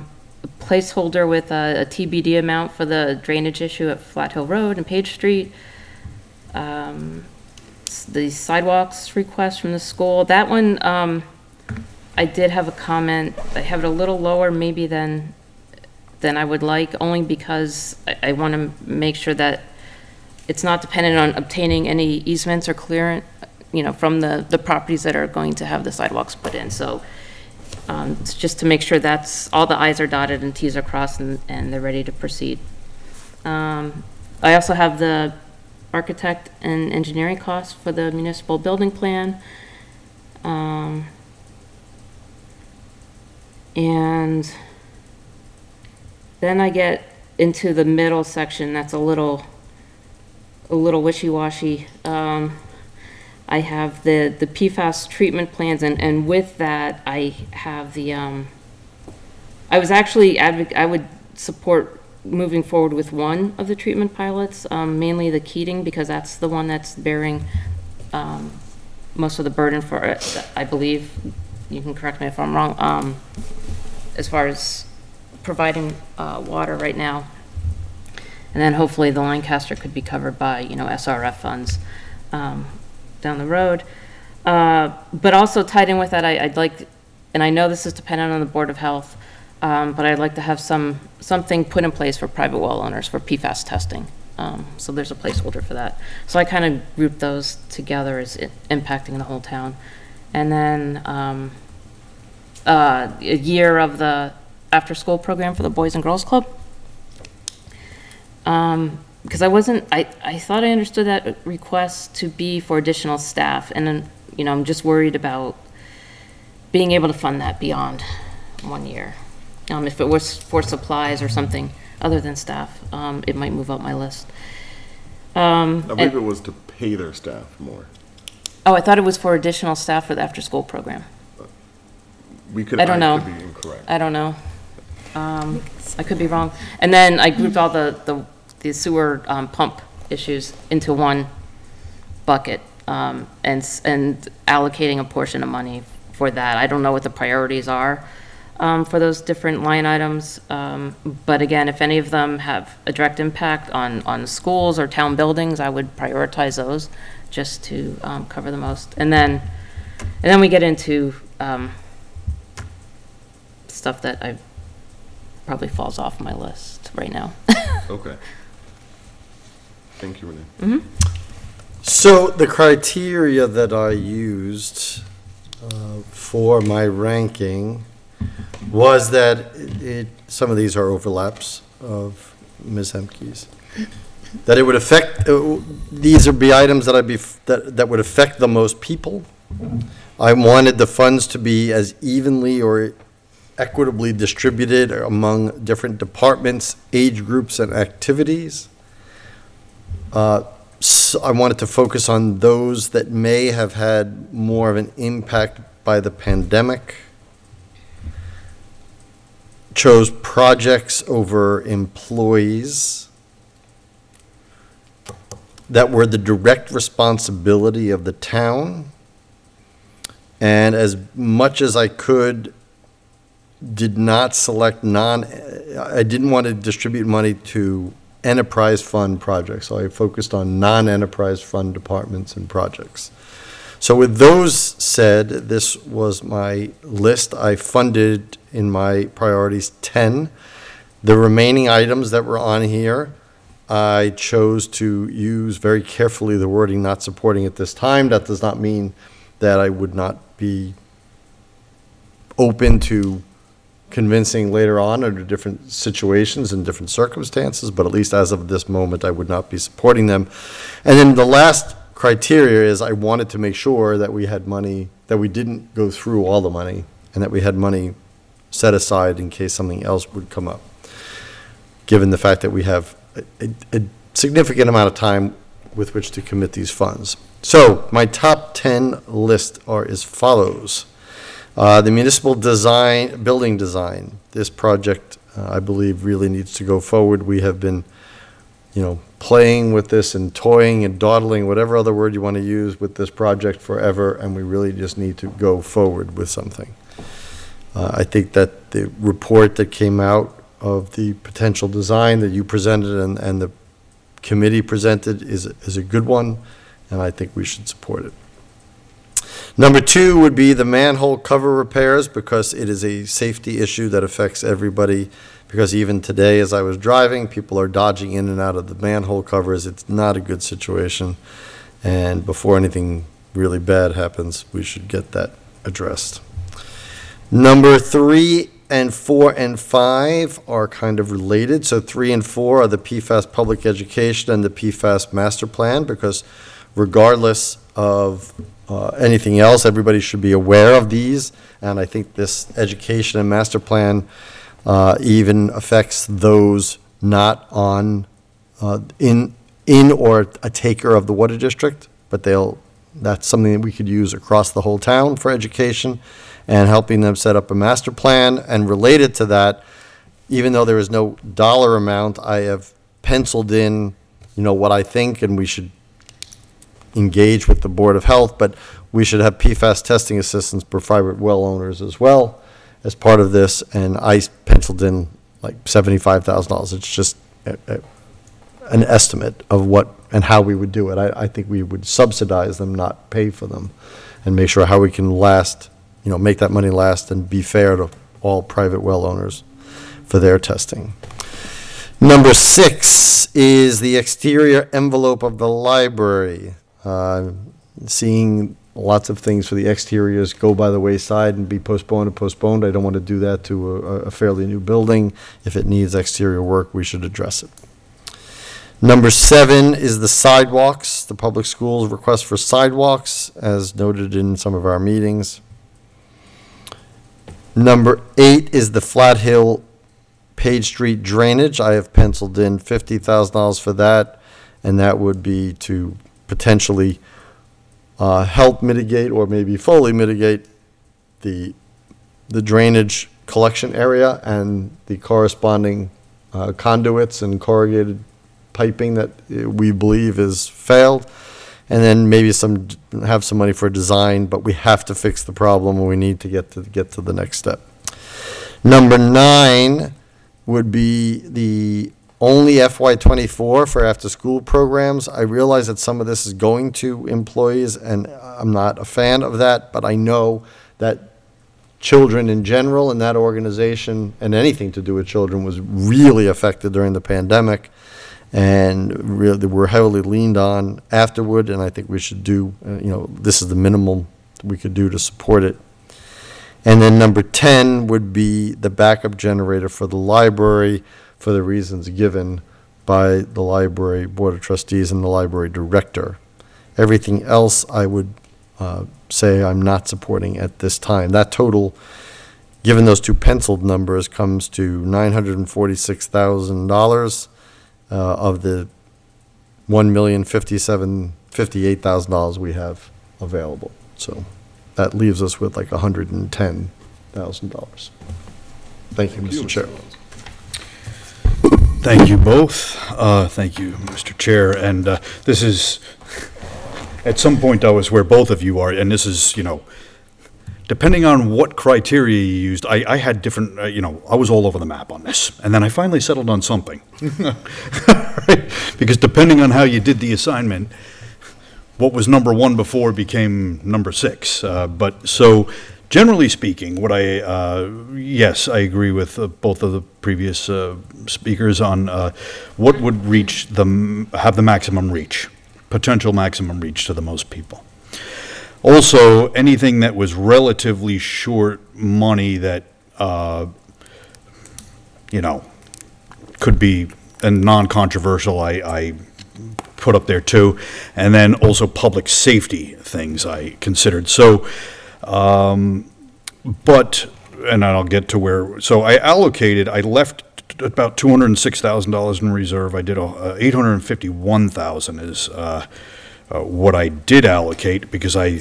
F: placeholder with a TBD amount for the drainage issue at Flat Hill Road and Page Street, the sidewalks request from the school. That one, I did have a comment. I have it a little lower maybe than I would like, only because I want to make sure that it's not dependent on obtaining any easements or clearance, from the properties that are going to have the sidewalks put in. So it's just to make sure that's all the I's are dotted and T's are crossed, and they're ready to proceed. I also have the architect and engineering costs for the municipal building plan. And then I get into the middle section that's a little wishy-washy. I have the PFAS treatment plans, and with that, I have the, I would support moving forward with one of the treatment pilots, mainly the Keating, because that's the one that's bearing most of the burden for it, I believe. You can correct me if I'm wrong, as far as providing water right now. And then hopefully the Lancaster could be covered by, SRF funds down the road. But also tied in with that, I'd like, and I know this is dependent on the Board of Health, but I'd like to have something put in place for private well owners for PFAS testing. So there's a placeholder for that. So I kind of grouped those together as impacting the whole town. And then a year of the after-school program for the Boys and Girls Club. Because I thought I understood that request to be for additional staff, and then, I'm just worried about being able to fund that beyond 1 year. If it was for supplies or something other than staff, it might move up my list.
A: I believe it was to pay their staff more.
F: Oh, I thought it was for additional staff for the after-school program.
A: I
F: I don't know.
A: could be incorrect.
F: I don't know. I could be wrong. And then I grouped all the sewer pump issues into one bucket, and allocating a portion of money for that. I don't know what the priorities are for those different line items. But again, if any of them have a direct impact on schools or town buildings, I would prioritize those just to cover the most. And then we get into stuff that I probably falls off my list right now.
A: Okay. Thank you, Renee.
C: So the criteria that I used for my ranking was that some of these are overlaps of Ms. Hemke's. That it would affect, these would be items that would affect the most people. I wanted the funds to be as evenly or equitably distributed among different departments, age groups, and activities. So I wanted to focus on those that may have had more of an impact by the pandemic. Chose projects over employees that were the direct responsibility of the town. And as much as I could, did not select I didn't want to distribute money to enterprise fund projects, so I focused on non-enterprise fund departments and projects. So with those said, this was my list. I funded in my priorities 10. The remaining items that were on here, I chose to use very carefully the wording "not supporting" at this time. That does not mean that I would not be open to convincing later on under different situations and different circumstances, but at least as of this moment, I would not be supporting them. And then the last criteria is I wanted to make sure that we had money, that we didn't go through all the money, and that we had money set aside in case something else would come up, given the fact that we have a significant amount of time with which to commit these funds. So my top 10 list are as follows. The municipal building design, this project, I believe, really needs to go forward. We have been, playing with this and toying and dawdling, whatever other word you want to use, with this project forever, and we really just need to go forward with something. I think that the report that came out of the potential design that you presented and the committee presented is a good one, and I think we should support it. Number 2 would be the manhole cover repairs, because it is a safety issue that affects everybody. Because even today, as I was driving, people are dodging in and out of the manhole covers. It's not a good situation. And before anything really bad happens, we should get that addressed. Number 3 and 4 and 5 are kind of related. So 3 and 4 are the PFAS public education and the PFAS master plan, because regardless of anything else, everybody should be aware of these, and I think this education and master plan even affects those not on in or a taker of the water district, but that's something that we could use across the whole town for education and helping them set up a master plan. And related to that, even though there is no dollar amount, I have penciled in, what I think, and we should engage with the Board of Health, but we should have PFAS testing assistance for private well owners as well as part of this, and I penciled in like $75,000. It's just an estimate of what and how we would do it. I think we would subsidize them, not pay for them, and make sure how we can make that money last and be fair to all private well owners for their testing. Number 6 is the exterior envelope of the library. Seeing lots of things for the exteriors go by the wayside and be postponed. I don't want to do that to a fairly new building. If it needs exterior work, we should address it. Number 7 is the sidewalks, the public schools request for sidewalks, as noted in some of our meetings. Number 8 is the Flat Hill Page Street drainage. I have penciled in $50,000 for that, and that would be to potentially help mitigate or maybe fully mitigate the drainage collection area and the corresponding conduits and corrugated piping that we believe is failed. And then maybe have some money for design, but we have to fix the problem and we need to get to the next step. Number 9 would be the only FY24 for after-school programs. I realize that some of this is going to employees, and I'm not a fan of that, but I know that children in general in that organization, and anything to do with children, was really affected during the pandemic, and really were heavily leaned on afterward, and I think we should do, this is the minimum we could do to support it. And then number 10 would be the backup generator for the library for the reasons given by the library board of trustees and the library director. Everything else I would say I'm not supporting at this time. That total, given those two penciled numbers, comes to $946,000 of the $1,058,000 we have available. So that leaves us with like $110,000. Thank you, Mr. Chair.
D: Thank you both. Thank you, Mr. Chair. And this is, at some point, I was where both of you are, and this is, depending on what criteria you used, I had different, I was all over the map on this. And then I finally settled on something. Right? Because depending on how you did the assignment, what was number 1 before became number 6. But so, generally speaking, yes, I agree with both of the previous speakers on what would have the maximum reach, potential maximum reach to the most people. Also, anything that was relatively short money that, could be non-controversial, I put up there too. And then also public safety things I considered. So, and I'll get to where, so I left about $206,000 in reserve. I did $851,000 is what I did allocate, because I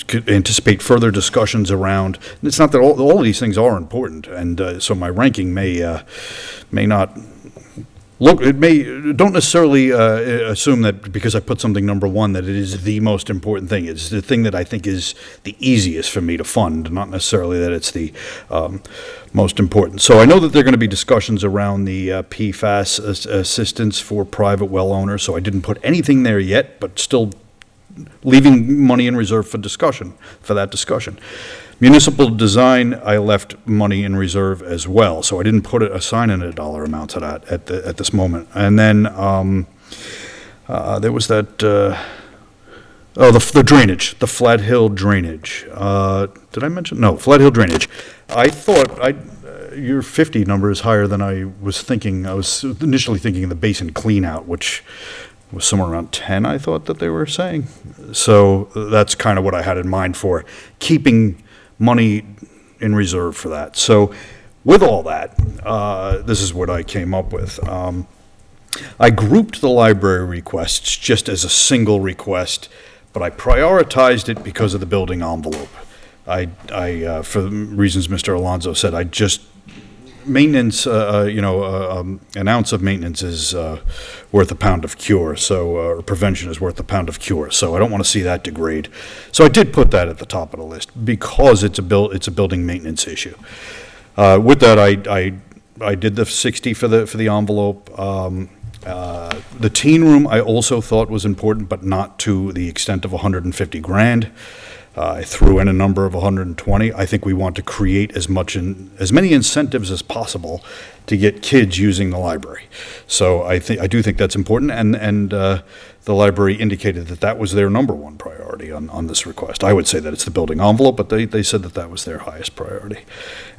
D: could anticipate further discussions around. It's not that all of these things are important, and so my ranking may not look. Don't necessarily assume that because I put something number 1 that it is the most important thing. It's the thing that I think is the easiest for me to fund, not necessarily that it's the most important. So I know that there are going to be discussions around the PFAS assistance for private well owners, so I didn't put anything there yet, but still leaving money in reserve for that discussion. Municipal design, I left money in reserve as well, so I didn't assign a dollar amount to that at this moment. And then there was that. The drainage, the Flat Hill drainage. Did I mention? No, Flat Hill drainage. I thought your 50 number is higher than I was thinking. I was initially thinking of the basin clean out, which was somewhere around 10, I thought that they were saying. So that's kind of what I had in mind for keeping money in reserve for that. So with all that, this is what I came up with. I grouped the library requests just as a single request, but I prioritized it because of the building envelope. I for the reasons Mr. Alonso said, maintenance, an ounce of maintenance is worth a pound of cure, or prevention is worth a pound of cure, so I don't want to see that degrade. So I did put that at the top of the list because it's a building maintenance issue. With that, I did the 60 for the envelope. The teen room I also thought was important, but not to the extent of 150 grand. I threw in a number of 120. I think we want to create as many incentives as possible to get kids using the library. So I do think that's important, and the library indicated that that was their number one priority on this request. I would say that it's the building envelope, but they said that that was their highest priority.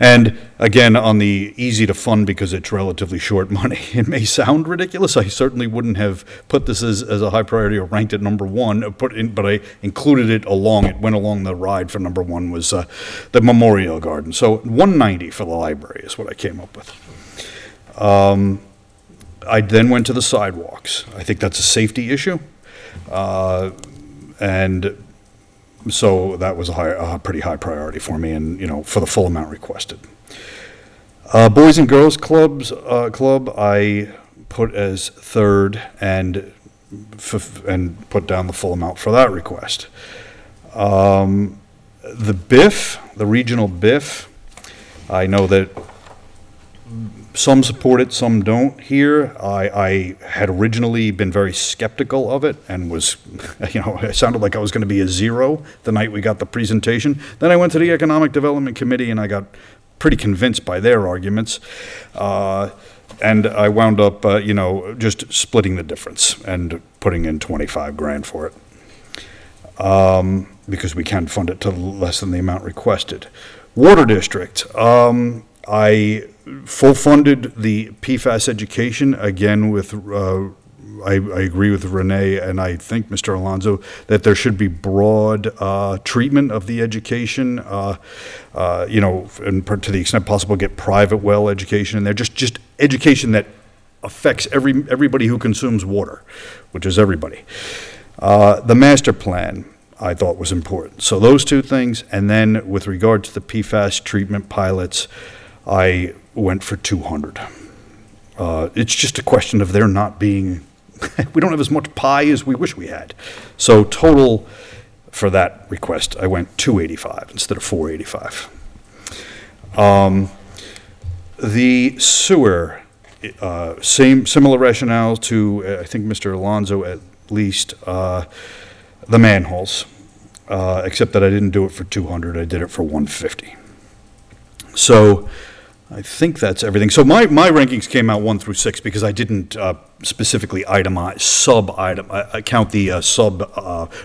D: And again, on the easy to fund because it's relatively short money, it may sound ridiculous. I certainly wouldn't have put this as a high priority or ranked it number one, but I included it went along the ride for number one was the Memorial Garden. So 190 for the library is what I came up with. I then went to the sidewalks. I think that's a safety issue. And so that was a pretty high priority for me and, for the full amount requested. Boys and Girls Club, I put as third and put down the full amount for that request. The BIF, the regional BIF, I know that some support it, some don't here. I had originally been very skeptical of it and was, it sounded like I was going to be a zero the night we got the presentation. Then I went to the Economic Development Committee and I got pretty convinced by their arguments. And I wound up, just splitting the difference and putting in 25 grand for it. Because we can fund it to less than the amount requested. Water District, I full funded the PFAS education, again with, I agree with Renee and I think Mr. Alonso, that there should be broad treatment of the education, and to the extent possible, get private well education in there, just education that affects everybody who consumes water, which is everybody. The master plan, I thought was important. So those two things, and then with regard to the PFAS treatment pilots, I went for 200. It's just a question of there not being, we don't have as much pie as we wish we had. So total for that request, I went 285 instead of 485. The sewer, similar rationale to, I think Mr. Alonso at least, the manholes, except that I didn't do it for 200, I did it for 150. So I think that's everything. So my rankings came out 1 through 6 because I didn't specifically itemize, count the sub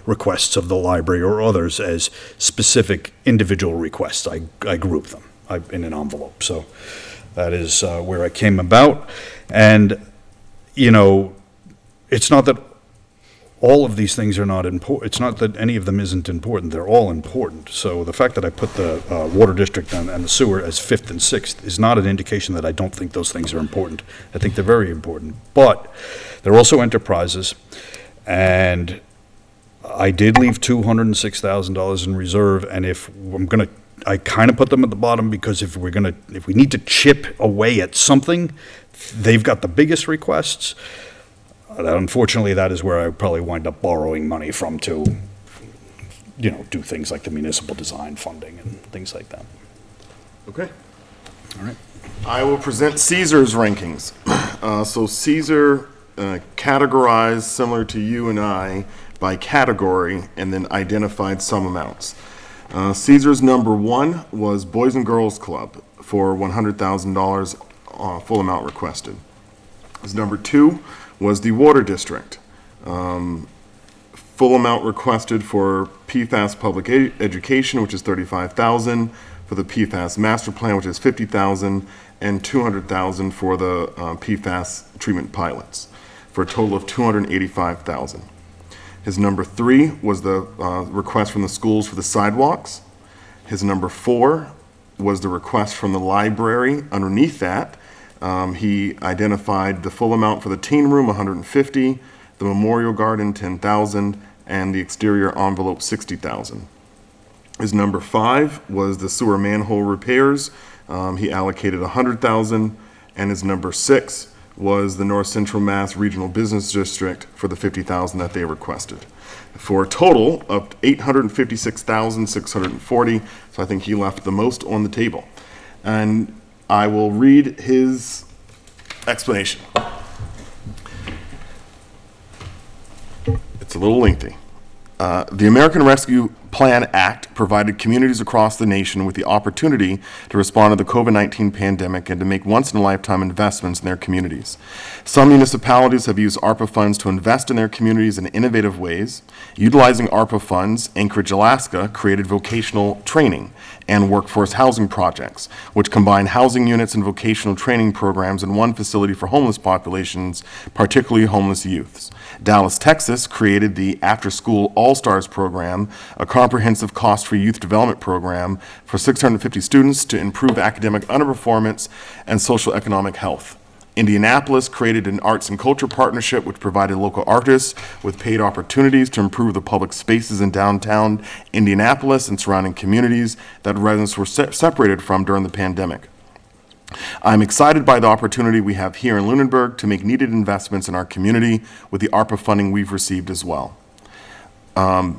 D: requests of the library or others as specific individual requests. I grouped them in an envelope. So that is where I came about. And, it's not that all of these things are not important. It's not that any of them isn't important. They're all important. So the fact that I put the water district and the sewer as 5th and 6th is not an indication that I don't think those things are important. I think they're very important. But they're also enterprises. And I did leave $206,000 in reserve. And I kind of put them at the bottom because if we need to chip away at something, they've got the biggest requests. Unfortunately, that is where I probably wind up borrowing money from to, do things like the municipal design funding and things like that.
A: Okay.
D: All right.
A: I will present Caesar's rankings. So Caesar categorized, similar to you and I, by category and then identified some amounts. Caesar's number 1 was Boys and Girls Club for $100,000 full amount requested. His number 2 was the Water District. Full amount requested for PFAS public education, which is $35,000, for the PFAS master plan, which is $50,000, and $200,000 for the PFAS treatment pilots, for a total of $285,000. His number 3 was the request from the schools for the sidewalks. His number 4 was the request from the library. Underneath that, he identified the full amount for the teen room, $150,000, the Memorial Garden, $10,000, and the exterior envelope, $60,000. His number 5 was the sewer manhole repairs. He allocated $100,000, and his number 6 was the North Central Mass Regional Business District for the $50,000 that they requested, for a total of $856,640. So I think he left the most on the table. And I will read his explanation. It's a little lengthy. The American Rescue Plan Act provided communities across the nation with the opportunity to respond to the COVID-19 pandemic and to make once-in-a-lifetime investments in their communities. Some municipalities have used ARPA funds to invest in their communities in innovative ways. Utilizing ARPA funds, Anchorage, Alaska created vocational training and workforce housing projects, which combine housing units and vocational training programs in one facility for homeless populations, particularly homeless youths. Dallas, Texas created the After School All-Stars program, a comprehensive cost-free youth development program for 650 students to improve academic underperformance and social economic health. Indianapolis created an arts and culture partnership which provided local artists with paid opportunities to improve the public spaces in downtown Indianapolis and surrounding communities that residents were separated from during the pandemic. I'm excited by the opportunity we have here in Lunenburg to make needed investments in our community with the ARPA funding we've received as well.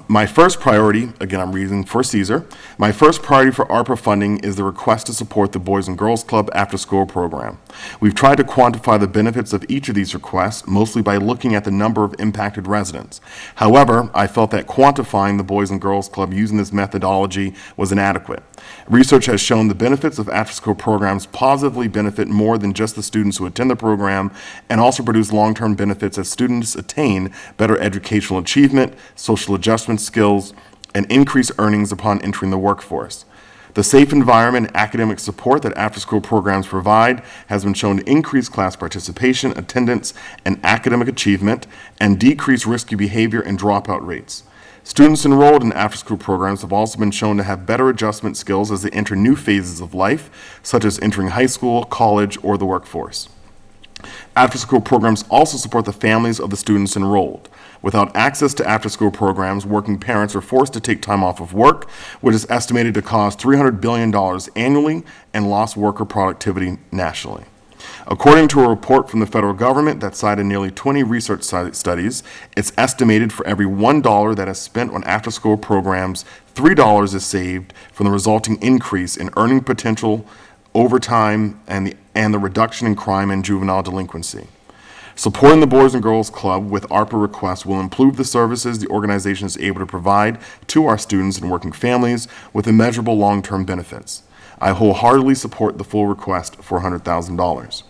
A: My first priority, again, I'm reading for Caesar, my first priority for ARPA funding is the request to support the Boys and Girls Club after-school program. We've tried to quantify the benefits of each of these requests, mostly by looking at the number of impacted residents. However, I felt that quantifying the Boys and Girls Club using this methodology was inadequate. Research has shown the benefits of after-school programs positively benefit more than just the students who attend the program, and also produce long-term benefits as students attain better educational achievement, social adjustment skills, and increased earnings upon entering the workforce. The safe environment and academic support that after-school programs provide has been shown to increase class participation, attendance, and academic achievement, and decrease risky behavior and dropout rates. Students enrolled in after-school programs have also been shown to have better adjustment skills as they enter new phases of life, such as entering high school, college, or the workforce. After-school programs also support the families of the students enrolled. Without access to after-school programs, working parents are forced to take time off of work, which is estimated to cost $300 billion annually and lost worker productivity nationally. According to a report from the federal government that cited nearly 20 research studies, it's estimated for every $1 that is spent on after-school programs, $3 is saved from the resulting increase in earning potential, overtime, and the reduction in crime and juvenile delinquency. Supporting the Boys and Girls Club with ARPA requests will improve the services the organization is able to provide to our students and working families with immeasurable long-term benefits. I wholeheartedly support the full request for $100,000.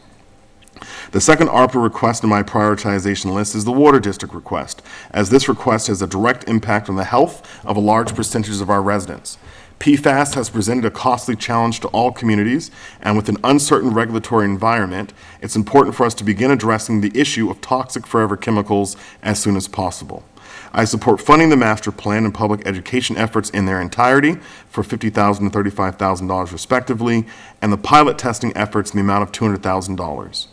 A: The second ARPA request in my prioritization list is the Water District request, as this request has a direct impact on the health of a large percentage of our residents. PFAS has presented a costly challenge to all communities, and with an uncertain regulatory environment, it's important for us to begin addressing the issue of toxic forever chemicals as soon as possible. I support funding the master plan and public education efforts in their entirety for $50,000 and $35,000 respectively, and the pilot testing efforts in the amount of $200,000.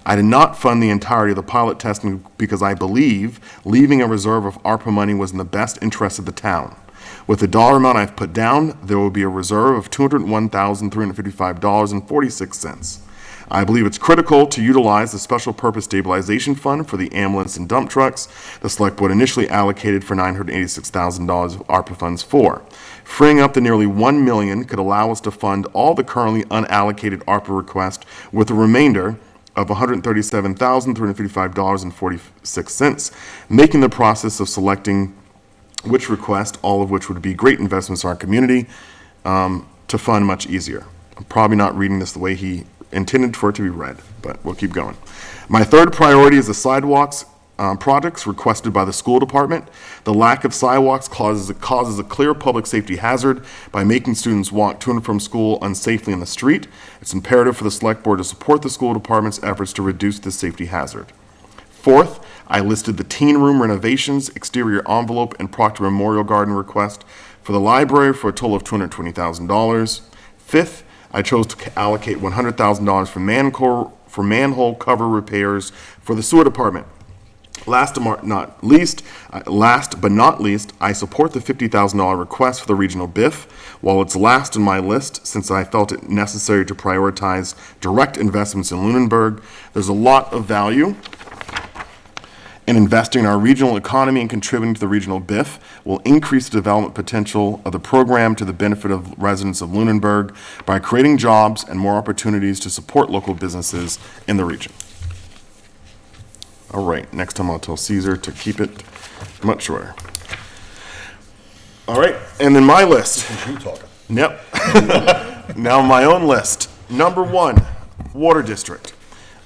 A: I did not fund the entirety of the pilot testing because I believe leaving a reserve of ARPA money was in the best interest of the town. With the dollar amount I've put down, there will be a reserve of $201,355.46. I believe it's critical to utilize the Special Purpose Stabilization Fund for the ambulance and dump trucks the Select Board initially allocated for $986,000 of ARPA funds for. Freeing up the nearly $1 million could allow us to fund all the currently unallocated ARPA requests, with the remainder of $137,355.46, making the process of selecting which request, all of which would be great investments in our community, to fund much easier. I'm probably not reading this the way he intended for it to be read, but we'll keep going. My third priority is the sidewalks projects requested by the school department. The lack of sidewalks causes a clear public safety hazard by making students walk to and from school unsafely in the street. It's imperative for the Select Board to support the school department's efforts to reduce this safety hazard. Fourth, I listed the teen room renovations, exterior envelope, and Proctor Memorial Garden request for the library for a total of $220,000. Fifth, I chose to allocate $100,000 for manhole cover repairs for the sewer department. Last but not least, I support the $50,000 request for the regional BIF. While it's last in my list, since I felt it necessary to prioritize direct investments in Lunenburg, there's a lot of value in investing in our regional economy, and contributing to the regional BIF will increase the development potential of the program to the benefit of residents of Lunenburg by creating jobs and more opportunities to support local businesses in the region. All right, next time I'll tell Caesar to keep it much shorter. All right, and then my list.
D: You talking.
A: Yep. Now my own list. Number 1, Water District.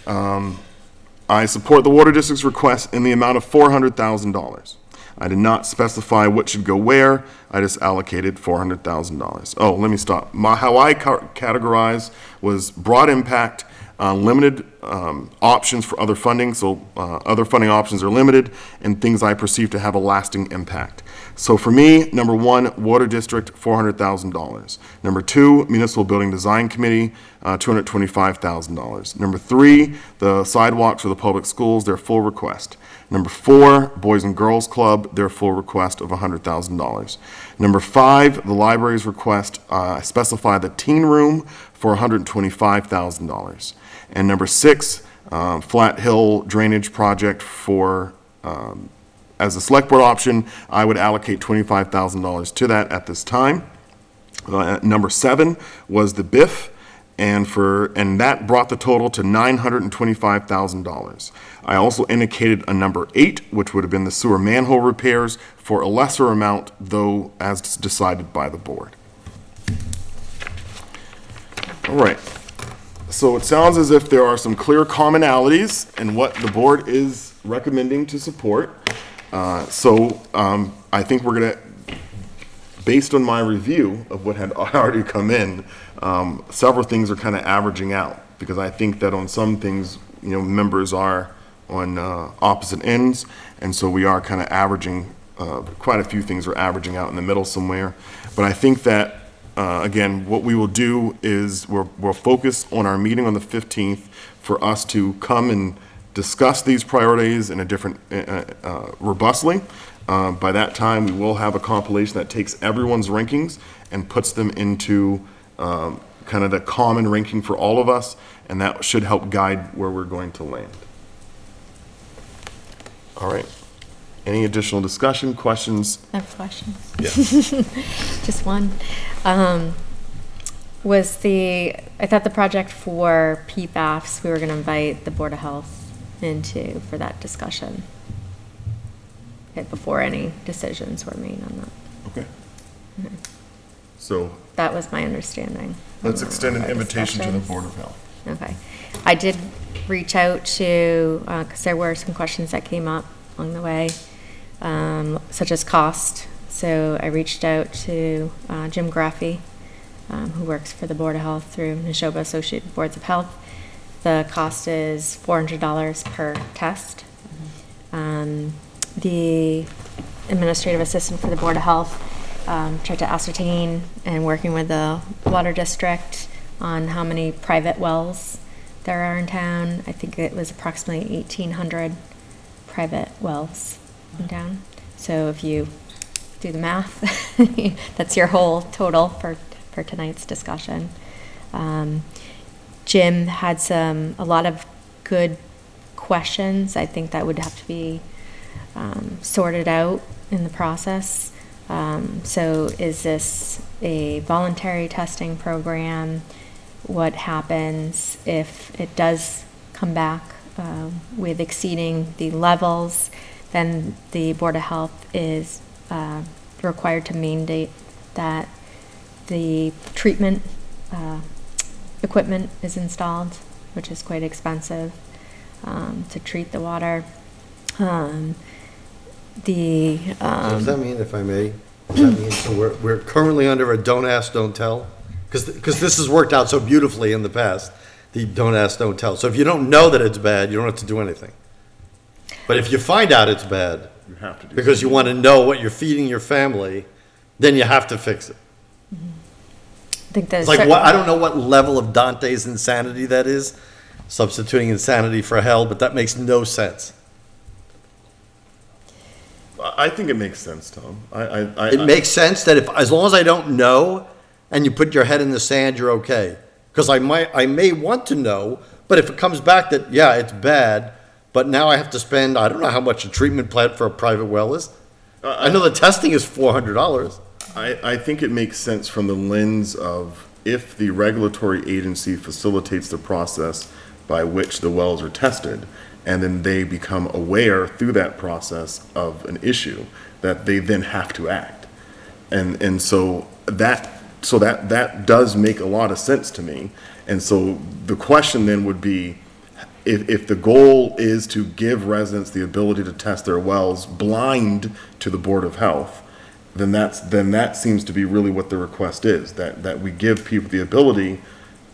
A: I support the Water District's request in the amount of $400,000. I did not specify what should go where. I just allocated $400,000. Oh, let me stop. How I categorize was broad impact, limited options for other funding, so other funding options are limited, and things I perceive to have a lasting impact. So for me, number 1, Water District, $400,000. Number 2, Municipal Building Design Committee, $225,000. Number 3, the sidewalks for the public schools, their full request. Number 4, Boys and Girls Club, their full request of $100,000. Number 5, the library's request, I specify the teen room for $125,000. And number 6, Flat Hill Drainage Project for, as a select board option, I would allocate $25,000 to that at this time. Number 7 was the BIF, and that brought the total to $925,000. I also indicated a number 8, which would have been the sewer manhole repairs, for a lesser amount, though as decided by the board. All right. So it sounds as if there are some clear commonalities in what the board is recommending to support. I think we're going to, based on my review of what had already come in, several things are kind of averaging out, because I think that on some things, members are on opposite ends, and so we are kind of averaging, quite a few things are averaging out in the middle somewhere. But I think that, again, what we will do is we'll focus on our meeting on the 15th for us to come and discuss these priorities in a different, robustly. By that time, we will have a compilation that takes everyone's rankings and puts them into kind of the common ranking for all of us, and that should help guide where we're going to land. All right. Any additional discussion, questions?
B: I have questions.
A: Yes.
B: Just one. I thought the project for PFAS, we were going to invite the Board of Health into for that discussion before any decisions were made on that.
A: Okay. So
B: That was my understanding.
A: let's extend an
B: Our
A: invitation to the
B: discussions.
A: Board of Health.
B: Okay. I did reach out to, because there were some questions that came up along the way, such as cost. So I reached out to Jim Graffey, who works for the Board of Health through Neshoba Associated Boards of Health. The cost is $400 per test. The administrative assistant for the Board of Health tried to ascertain, and working with the water district, on how many private wells there are in town. I think it was approximately 1,800 private wells in town. So if you do the math, that's your whole total for tonight's discussion. Jim had a lot of good questions. I think that would have to be sorted out in the process. So is this a voluntary testing program? What happens if it does come back with exceeding the levels? Then the Board of Health is required to mandate that the treatment equipment is installed, which is quite expensive to treat the water.
C: Does that mean, if I may, does that mean, so we're currently under a don't ask, don't tell? Because this has worked out so beautifully in the past, the don't ask, don't tell. So if you don't know that it's bad, you don't have to do anything. But if you find out it's bad,
A: You have to do
C: because you want to know what you're feeding your family, then you have to fix it.
B: I think there's
C: It's like, I don't know what level of Dante's insanity that is, substituting insanity for hell, but that makes no sense.
A: I think it makes sense, Tom.
C: It makes sense that as long as I don't know, and you put your head in the sand, you're okay. Because I may want to know, but if it comes back that, yeah, it's bad, but now I have to spend, I don't know how much a treatment plant for a private well is. I know the testing is $400.
A: I think it makes sense from the lens of if the regulatory agency facilitates the process by which the wells are tested, and then they become aware through that process of an issue, that they then have to act. And so that does make a lot of sense to me. And so the question then would be, if the goal is to give residents the ability to test their wells blind to the Board of Health, then that seems to be really what the request is, that we give people the ability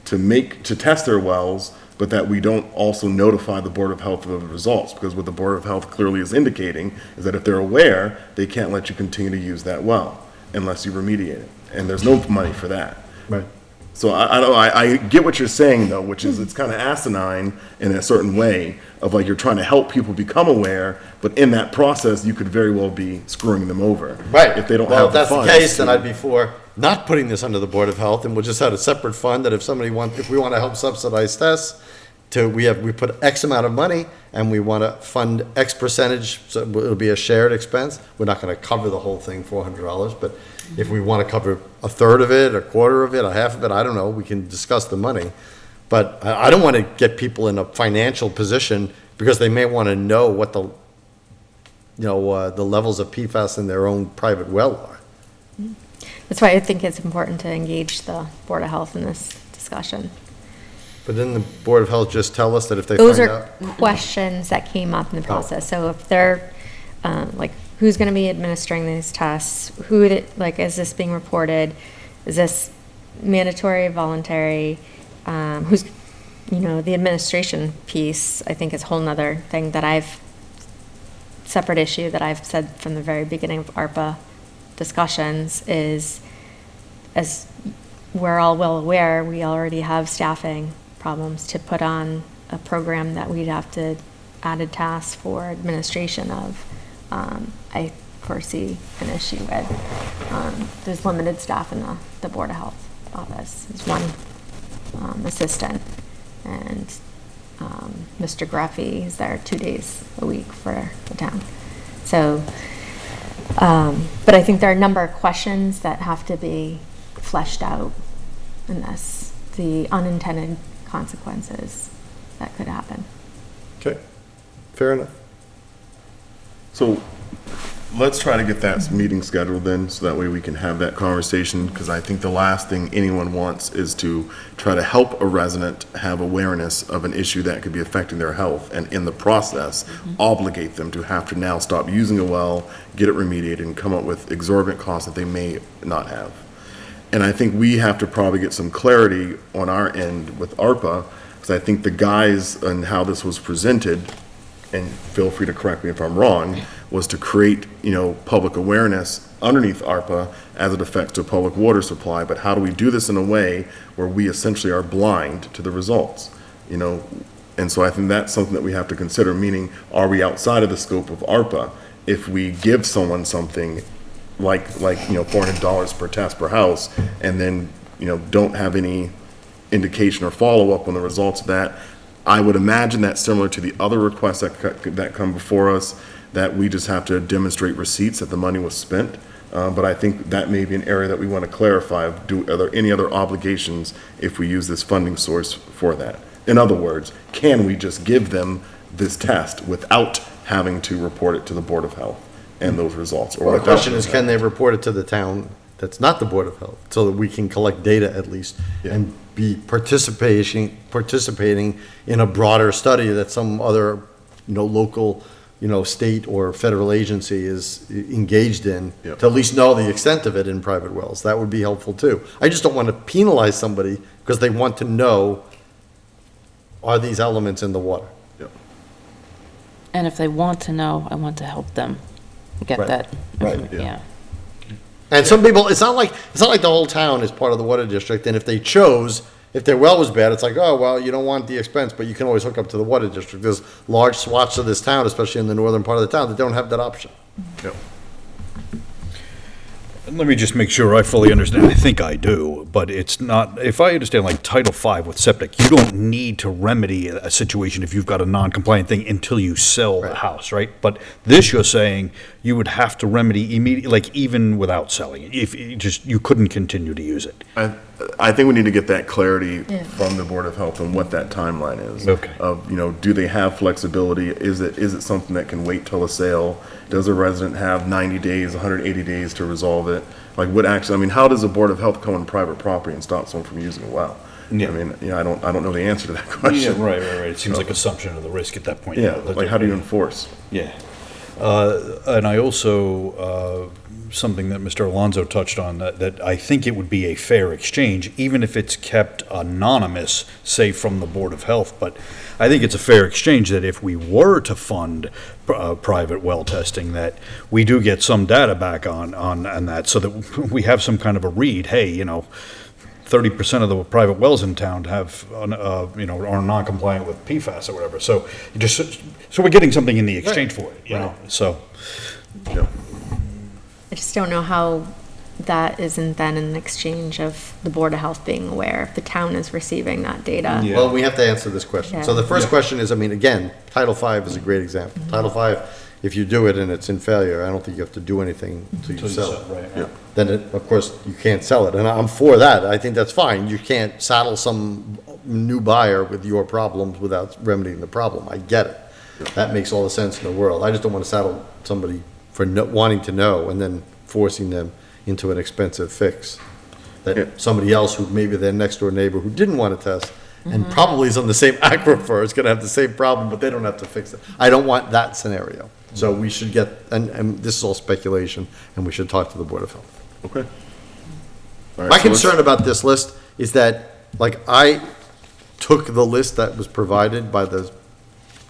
A: to test their wells, but that we don't also notify the Board of Health of the results, because what the Board of Health clearly is indicating is that if they're aware, they can't let you continue to use that well unless you remediate it, and there's no money for that.
C: Right.
A: So I get what you're saying though, which is it's kind of asinine in a certain way of like you're trying to help people become aware, but in that process, you could very well be screwing them over.
C: Right.
A: If they don't
C: Well,
A: have the
C: if that's
A: funds.
C: the case, then I'd be for not putting this under the Board of Health, and we'll just have a separate fund that if we want to help subsidize tests, we put X amount of money, and we want to fund X percentage, so it'll be a shared expense. We're not going to cover the whole thing, $400, but if we want to cover a third of it, a quarter of it, a half of it, I don't know, we can discuss the money. But I don't want to get people in a financial position because they may want to know what the levels of PFAS in their own private well are.
B: That's why I think it's important to engage the Board of Health in this discussion.
C: But didn't the Board of Health just tell us that if they find
B: Those are
C: out?
B: questions that came up in the process. So if they're, like, who's going to be administering these tests? Is this being reported? Is this mandatory, voluntary? The administration piece, I think is a whole nother thing separate issue that I've said from the very beginning of ARPA discussions is, as we're all well aware, we already have staffing problems to put on a program that we'd have to added tasks for administration of. I foresee an issue with, there's limited staff in the Board of Health office. There's one assistant, and Mr. Gruffy is there 2 days a week for the town. So, but I think there are a number of questions that have to be fleshed out in this, the unintended consequences that could happen.
C: Okay, fair enough.
A: So let's try to get that meeting scheduled then, so that way we can have that conversation, because I think the last thing anyone wants is to try to help a resident have awareness of an issue that could be affecting their health, and in the process, obligate them to have to now stop using a well, get it remediated, and come up with exorbitant costs that they may not have. And I think we have to probably get some clarity on our end with ARPA, because I think the guise and how this was presented, and feel free to correct me if I'm wrong, was to create, public awareness underneath ARPA as it affects the public water supply. But how do we do this in a way where we essentially are blind to the results? And so I think that's something that we have to consider, meaning, are we outside of the scope of ARPA if we give someone something like $400 per test per house, and then, don't have any indication or follow-up on the results of that? I would imagine that's similar to the other requests that come before us, that we just have to demonstrate receipts that the money was spent. But I think that may be an area that we want to clarify. Are there any other obligations if we use this funding source for that? In other words, can we just give them this test without having to report it to the Board of Health and those results?
C: Well, the question is, can they report it to the town that's not the Board of Health, so that we can collect data at least, and be participating in a broader study that some other, local, state or federal agency is engaged in, to at least know the extent of it in private wells? That would be helpful too. I just don't want to penalize somebody because they want to know, are these elements in the water?
F: And if they want to know, I want to help them get
C: Right.
F: that.
C: Right.
F: Yeah.
C: And some people, it's not like the whole town is part of the water district, and if their well was bad, it's like, oh, well, you don't want the expense, but you can always hook up to the water district. There's large swaths of this town, especially in the northern part of the town, that don't have that option.
A: Yep.
D: And let me just make sure I fully understand. I think I do, but it's not, if I understand like Title V with septic, you don't need to remedy a situation if you've got a non-compliant thing until you sell the house, right? But this, you're saying you would have to remedy immediately, like even without selling it, if you couldn't continue to use it.
A: I think we need to get that clarity from the Board of Health on what that timeline is.
D: Okay.
A: Of, do they have flexibility? Is it something that can wait till a sale? Does a resident have 90 days, 180 days to resolve it? that, like, what actually, I mean, how does the Board of Health go on private property and stop someone from using a well?
D: Yeah.
A: I mean, I don't know the answer to that question.
D: Right. It seems like assumption of the risk at that point.
A: Yeah, like, how do you enforce?
D: Yeah. And I also, something that Mr. Alonso touched on, that I think it would be a fair exchange, even if it's kept anonymous, say from the Board of Health. But I think it's a fair exchange that if we were to fund private well testing, that we do get some data back on that, so that we have some kind of a read. Hey, 30% of the private wells in town have, are non-compliant with PFAS or whatever. So so we're getting something in the exchange for it, you know. So.
A: Yeah.
B: I just don't know how that isn't then an exchange of the Board of Health being aware if the town is receiving that data.
D: Yeah.
C: Well, we have to answer this question. So
B: Yeah.
C: the first question is, I mean, again, Title V is a great example. Title V, if you do it and it's in failure, I don't think you have to do anything until you sell it.
D: Right.
A: Yeah.
C: Then, of course, you can't sell it. And I'm for that. I think that's fine. You can't saddle some new buyer with your problems without remedying the problem. I get it. That makes all the sense in the world. I just don't want to saddle somebody for wanting to know and then forcing them into an expensive fix.
A: Yeah.
C: That somebody else who maybe their next door neighbor who didn't want to test and probably is on the same aquifer is going to have the same problem, but they don't have to fix it. I don't want that scenario. So we should get, and this is all speculation, and we should talk to the Board of Health.
A: Okay. All right,
C: My
A: so let's-
C: concern about this list is that, like, I took the list that was provided by the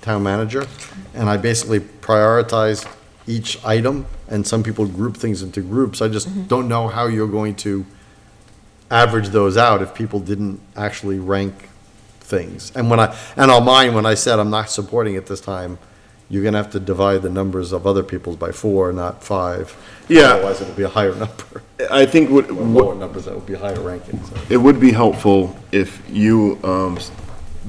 C: town manager, and I basically prioritized each item, and some people group things into groups. I just don't know how you're going to average those out if people didn't actually rank things. And on mine, when I said I'm not supporting it this time, you're gonna have to divide the numbers of other people's by 4, not 5.
A: Yeah.
C: Otherwise, it'll be a higher number.
A: I think
C: Or lower numbers, that would be higher rankings. So.
A: it would be helpful if you,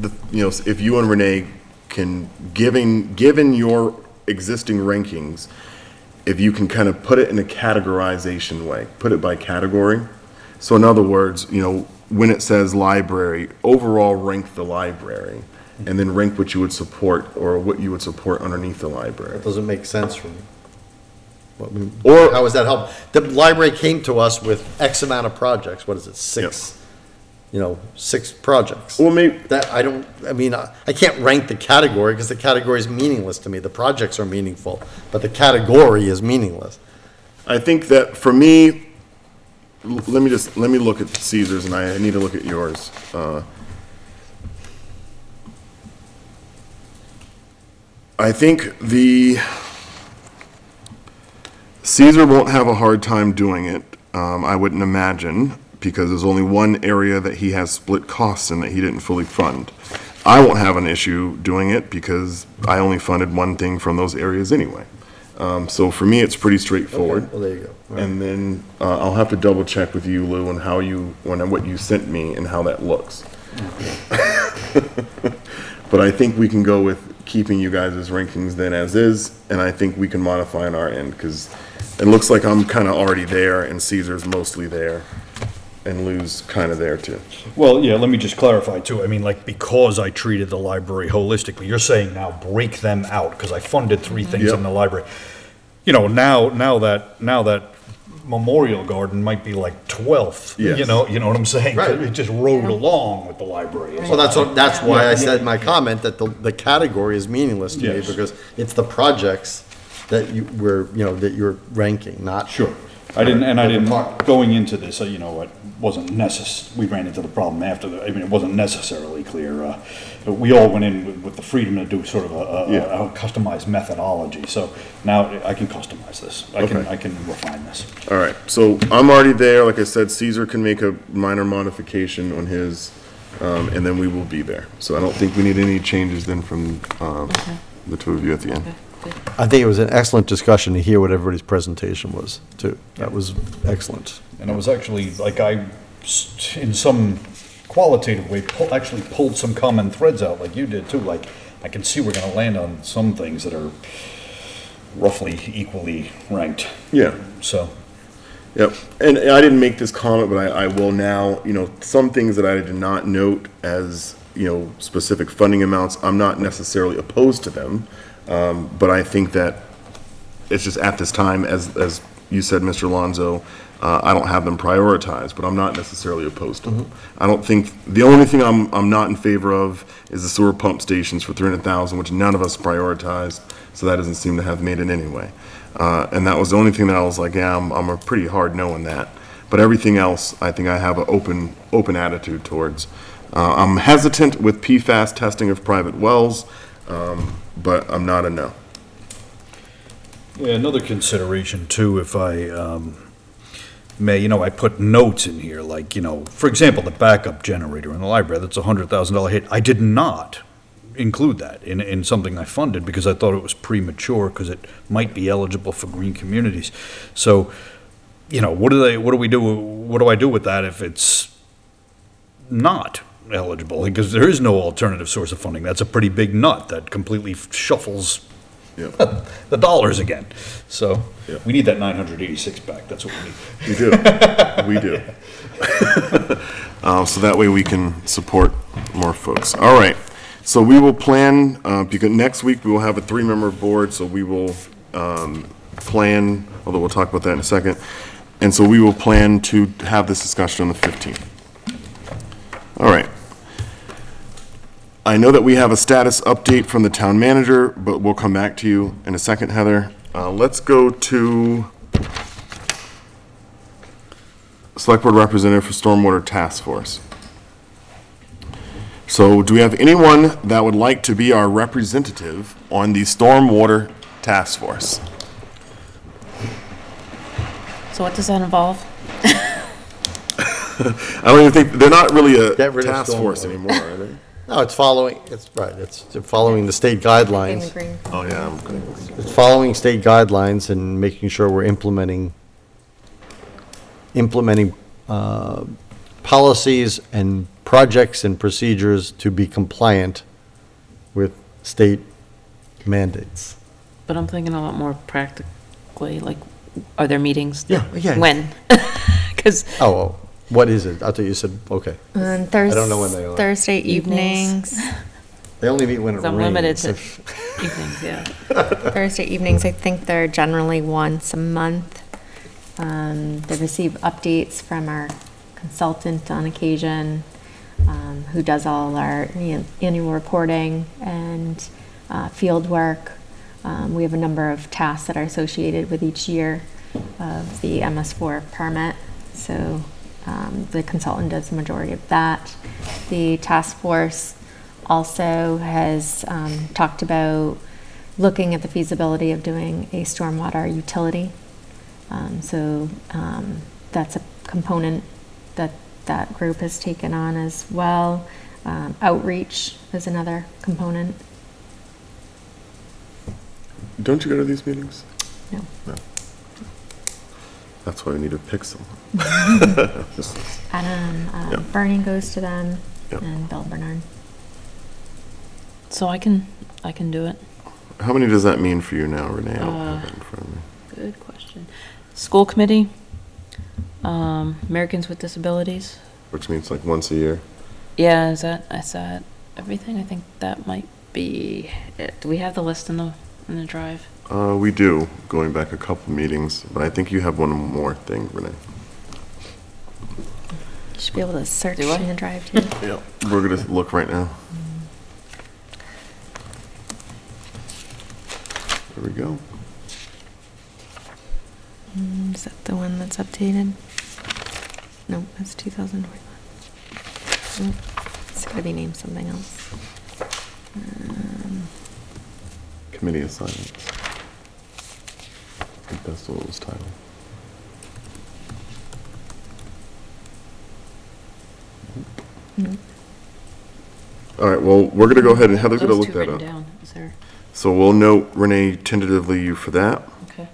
A: if you and Renee can, given your existing rankings, if you can kind of put it in a categorization way, put it by category. So in other words, when it says library, overall rank the library, and then rank what you would support or what you would support underneath the library.
C: Doesn't make sense for me.
A: Or-
C: How does that help? The library came to us with X amount of projects, what is it, 6? 6 projects.
A: Or maybe,
C: I can't rank the category because the category is meaningless to me. The projects are meaningful, but the category is meaningless.
A: I think that for me, let me look at Caesar's and I need to look at yours. I think Caesar won't have a hard time doing it, I wouldn't imagine, because there's only one area that he has split costs in that he didn't fully fund. I won't have an issue doing it because I only funded one thing from those areas anyway. So for me, it's pretty straightforward.
C: Well, there you go.
A: And then I'll have to double check with you, Lou, on what you sent me and how that looks. But I think we can go with keeping you guys' rankings then as is, and I think we can modify on our end, because it looks like I'm kind of already there, and Caesar's mostly there, and Lou's kind of there too.
D: Well, yeah, let me just clarify too. I mean, like, because I treated the library holistically, you're saying now break them out, because I funded 3 things
A: Yep.
D: in the library. Now that Memorial Garden might be like 12th,
A: Yes.
D: you know what I'm saying?
C: Right.
D: It just rode along with the library.
C: Well, that's why I said in my comment that the category is meaningless to me,
D: Yes.
C: because it's the projects that that you're ranking, not.
D: Sure. I didn't, going into this, it wasn't we ran into the problem after, it wasn't necessarily clear. We all went in with the freedom to do sort of a customized methodology, so now I can customize this. I can refine this.
A: All right, so I'm already there. Like I said, Caesar can make a minor modification on his, and then we will be there. So I don't think we need any changes then from the two of you at the end.
C: I think it was an excellent discussion to hear what everybody's presentation was, too. That was excellent.
D: And it was actually, like, in some qualitative way, actually pulled some common threads out, like you did too. Like, I can see we're gonna land on some things that are roughly equally ranked,
A: Yeah.
D: so.
A: Yep, and I didn't make this comment, but I will now, some things that I did not note as, specific funding amounts, I'm not necessarily opposed to them, but I think that it's just at this time, as you said, Mr. Lonzo, I don't have them prioritized, but I'm not necessarily opposed to them. I don't think, the only thing I'm not in favor of is the sewer pump stations for 300,000, which none of us prioritized, so that doesn't seem to have made it anyway. And that was the only thing that I was like, yeah, I'm a pretty hard no on that. But everything else, I think I have an open attitude towards. I'm hesitant with PFAS testing of private wells, but I'm not a no.
D: Yeah, another consideration too, if I may, I put notes in here, like, for example, the backup generator in the library, that's a $100,000 hit. I did not include that in something I funded because I thought it was premature because it might be eligible for green communities. So, what do I do with that if it's not eligible? Because there is no alternative source of funding. That's a pretty big nut that completely shuffles
A: Yep.
D: the dollars again. So
A: Yeah.
D: we need that 986 back. That's what we need.
A: We do. We do. So that way we can support more folks. All right. So we will plan, because next week we will have a 3-member board, so we will plan, although we'll talk about that in a second. And so we will plan to have this discussion on the 15th. All right. I know that we have a status update from the town manager, but we'll come back to you in a second, Heather. Let's go to Select Board Representative for Stormwater Task Force. So do we have anyone that would like to be our representative on the Stormwater Task Force?
F: So what does that involve?
A: I don't even think, they're not really a
C: Get rid of
A: task force
C: stormwater.
A: anymore, are they?
C: No, it's following the state guidelines.
B: Green.
A: Oh, yeah, I'm gonna.
C: It's following state guidelines and making sure we're implementing policies and projects and procedures to be compliant with state mandates.
F: But I'm thinking a lot more practically, like, are there meetings?
C: Yeah.
F: When? Because
C: Oh, what is it? I thought you said, okay.
B: On
C: I don't know when they are.
B: Thursday
F: Evenings.
B: evenings.
C: They only meet when it
F: I'm limited
C: rains.
F: to evenings, yeah.
B: Thursday evenings, I think they're generally once a month. They receive updates from our consultant on occasion, who does all our annual reporting and field work. We have a number of tasks that are associated with each year of the MS4 permit, so the consultant does the majority of that. The task force also has talked about looking at the feasibility of doing a stormwater utility. So that's a component that group has taken on as well. Outreach is another component.
A: Don't you go to these meetings?
B: No.
A: No. That's why we need to pick someone.
B: Adam
A: Yeah.
B: Burning goes to them,
A: Yep.
B: and Bill Bernard.
F: So I can do it.
A: How many does that mean for you now, Renee? I don't have that in front of me.
F: Good question. School committee, Americans with Disabilities.
A: Which means like once a year.
F: Yeah, is that everything? I think that might be it. Do we have the list in the drive?
A: We do, going back a couple meetings, but I think you have one more thing, Renee.
B: You should be able to search
F: Do I?
B: in the drive too.
A: Yeah. We're gonna look right now. There we go.
B: Is that the one that's updated? No, that's 2021. Nope, it's gotta be named something else.
A: Committee assignments. I think that's what it was titled.
B: Nope.
A: All right, well, we're gonna go ahead and Heather's gonna
F: Those
A: look
F: two
A: that
F: written
A: up.
F: down. Is there?
A: So we'll note Renee tentatively you for that.
F: Okay.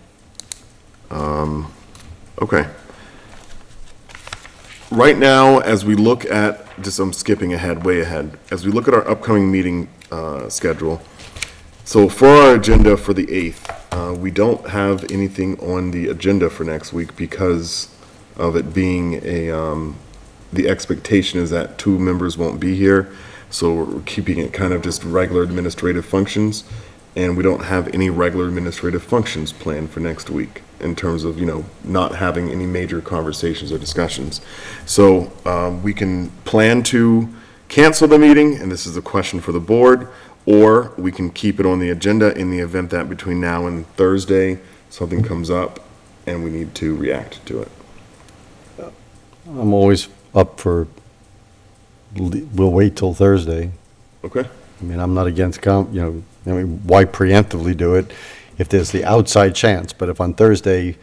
A: Okay. Right now, as we look at, I'm skipping ahead, way ahead, as we look at our upcoming meeting schedule, so for our agenda for the 8th, we don't have anything on the agenda for next week because of it being the expectation is that 2 members won't be here, so we're keeping it kind of just regular administrative functions, and we don't have any regular administrative functions planned for next week. in terms of, not having any major conversations or discussions. So we can plan to cancel the meeting, and this is a question for the board, or we can keep it on the agenda in the event that between now and Thursday, something comes up and we need to react to it.
C: I'm always up for, we'll wait till Thursday.
A: Okay?
C: I mean, I'm not against, why preemptively do it if there's the outside chance? But if on Thursday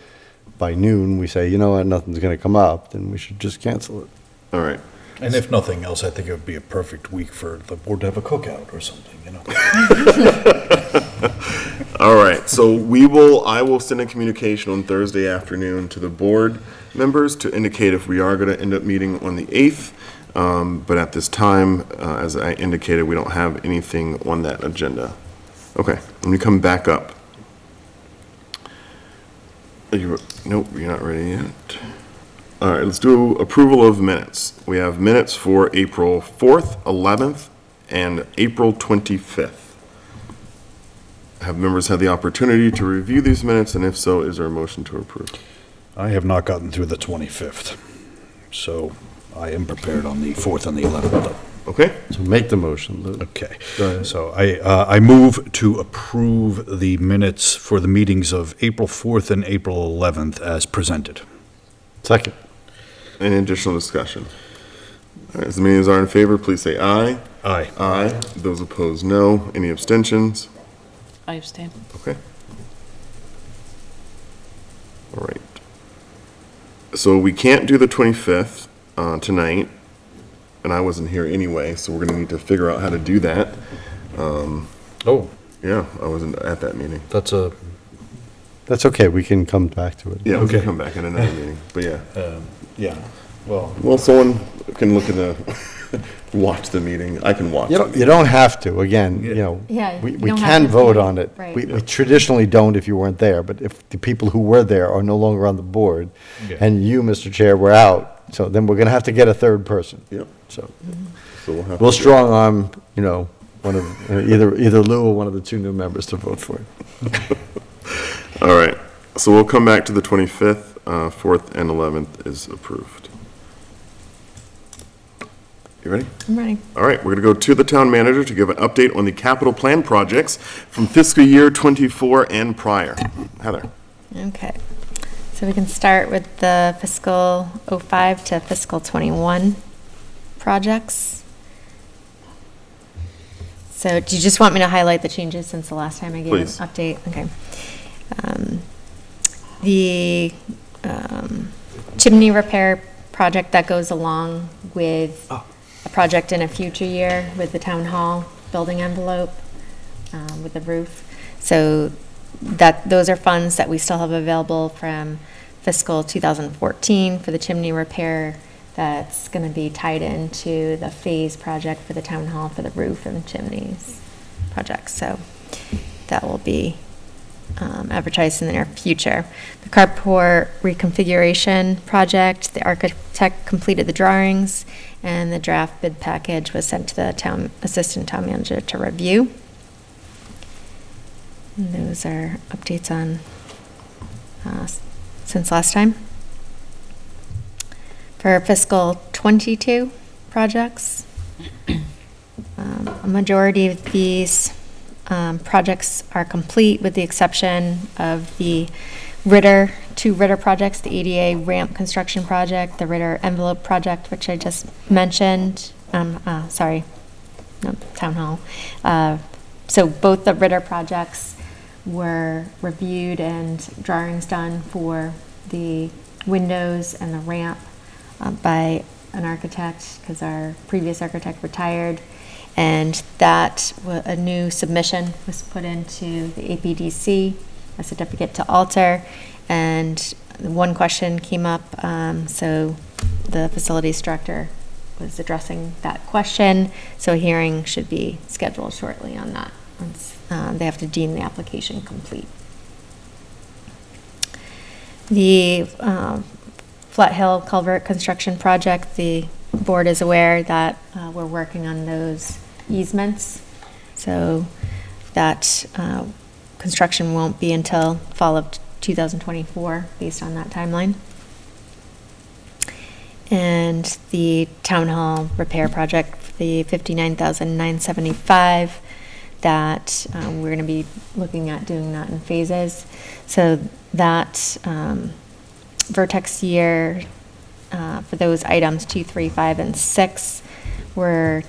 C: by noon, we say, you know what, nothing's going to come up, then we should just cancel it.
A: All right.
D: And if nothing else, I think it would be a perfect week for the board to have a cookout or something,
A: All right, so I will send a communication on Thursday afternoon to the board members to indicate if we are going to end up meeting on the 8th. But at this time, as I indicated, we don't have anything on that agenda. Okay, let me come back up. Nope, you're not ready yet. All right, let's do approval of minutes. We have minutes for April 4th, 11th, and April 25th. Have members had the opportunity to review these minutes, and if so, is there a motion to approve?
D: I have not gotten through the 25th, so I am prepared on the 4th and the 11th.
A: Okay,
C: So make the motion, Lou.
D: Okay.
C: Go ahead.
D: So I move to approve the minutes for the meetings of April 4th and April 11th as presented.
C: Second.
A: any additional discussion? All right, as many as are in favor, please say aye.
D: Aye.
A: Aye. Those opposed, no. Any abstentions?
F: I abstain.
A: Okay. All right. So we can't do the 25th tonight, and I wasn't here anyway, so we're going to need to figure out how to do that.
D: Oh,
A: Yeah, I wasn't at that meeting.
D: that's a,
C: That's okay, we can come back to it.
A: Yeah, we can
D: Okay.
A: come back in another meeting, but yeah.
D: yeah, well,
A: Well, someone can look at the, watch the meeting. I can watch.
C: You don't have to, again,
B: Yeah,
C: we
B: you
C: we
B: don't have
C: can
B: to
C: vote
B: stay,
C: on it.
B: right.
C: We traditionally don't if you weren't there, but if the people who were there are no longer on the board,
D: Yeah.
C: and you, Mr. Chair, were out, so then we're going to have to get a third person.
A: Yep,
C: So
A: so we'll have.
C: we'll
A: to-
C: strong arm, one of, either Lou or one of the two new members to vote for it.
A: All right, so we'll come back to the 25th, 4th, and 11th is approved. You ready?
B: I'm ready.
A: All right, we're going to go to the town manager to give an update on the capital plan projects from fiscal year '24 and prior. Heather?
B: Okay. So we can start with the fiscal '05 to fiscal '21 projects. So do you just want me to highlight the changes since the last time I gave an
A: Please.
B: update? Okay. The chimney repair project that goes along with a project in a future year with the town hall building envelope with the roof. So those are funds that we still have available from fiscal 2014 for the chimney repair. That's going to be tied into the phase project for the town hall for the roof and chimneys project. So that will be advertised in the near future. The carport reconfiguration project, the architect completed the drawings, and the draft bid package was sent to the assistant town manager to review. And those are updates on since last time. For fiscal '22 projects, a majority of these projects are complete with the exception of the two Ritter projects, the ADA ramp construction project, the Ritter envelope project, which I just mentioned, town hall. So both the Ritter projects were reviewed and drawings done for the windows and the ramp by an architect, because our previous architect retired. And that, a new submission was put into the APDC, a certificate to alter, and one question came up, so the facilities director was addressing that question, so a hearing should be scheduled shortly on that. Once, they have to deem the application complete. The Flat Hill Culvert Construction Project, the board is aware that we're working on those easements. So that construction won't be until fall of 2024, based on that timeline. And the town hall repair project, the $59,975, that we're going to be looking at doing that in phases. So that vertex year for those items 2, 3, 5, and 6 were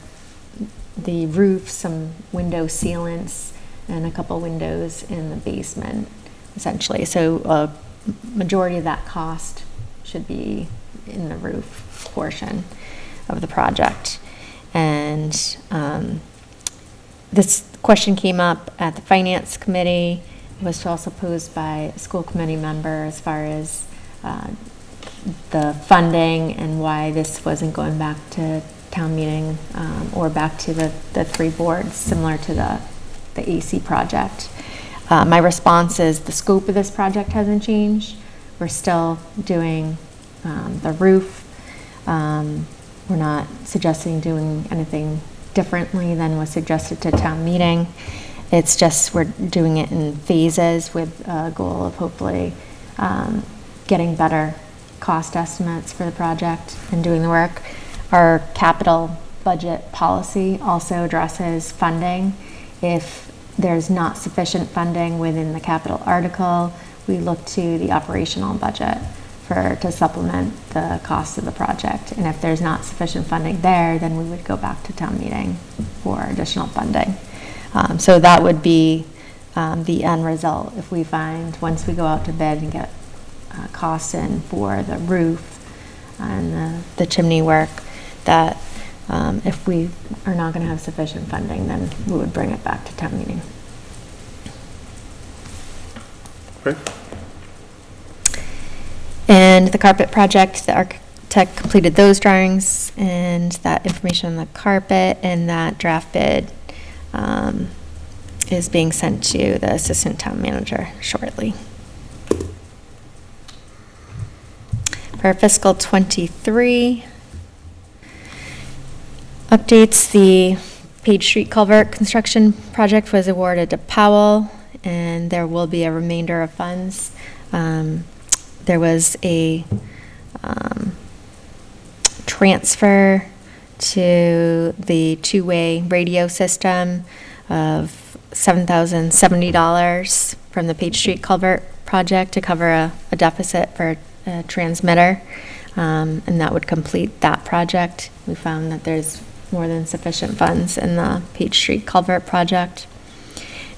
B: the roof, some window sealants, and a couple windows in the basement, essentially. So a majority of that cost should be in the roof portion of the project. And this question came up at the finance committee. It was also posed by a school committee member as far as the funding and why this wasn't going back to town meeting or back to the 3 boards, similar to the AC project. My response is the scope of this project hasn't changed. We're still doing the roof. We're not suggesting doing anything differently than was suggested to town meeting. It's just we're doing it in phases with a goal of hopefully getting better cost estimates for the project and doing the work. Our capital budget policy also addresses funding. If there's not sufficient funding within the capital article, we look to the operational budget to supplement the cost of the project. And if there's not sufficient funding there, then we would go back to town meeting for additional funding. So that would be the end result if we find, once we go out to bid and get costs in for the roof and the chimney work, that if we are not going to have sufficient funding, then we would bring it back to town meeting.
A: Okay.
B: And the carpet project, the architect completed those drawings and that information on the carpet, and that draft bid is being sent to the assistant town manager shortly. For fiscal 23 updates, the Page Street Culvert construction project was awarded to Powell, and there will be a remainder of funds. There was a transfer to the two-way radio system of $7,070 from the Page Street Culvert project to cover a deficit for a transmitter, and that would complete that project. We found that there's more than sufficient funds in the Page Street Culvert project.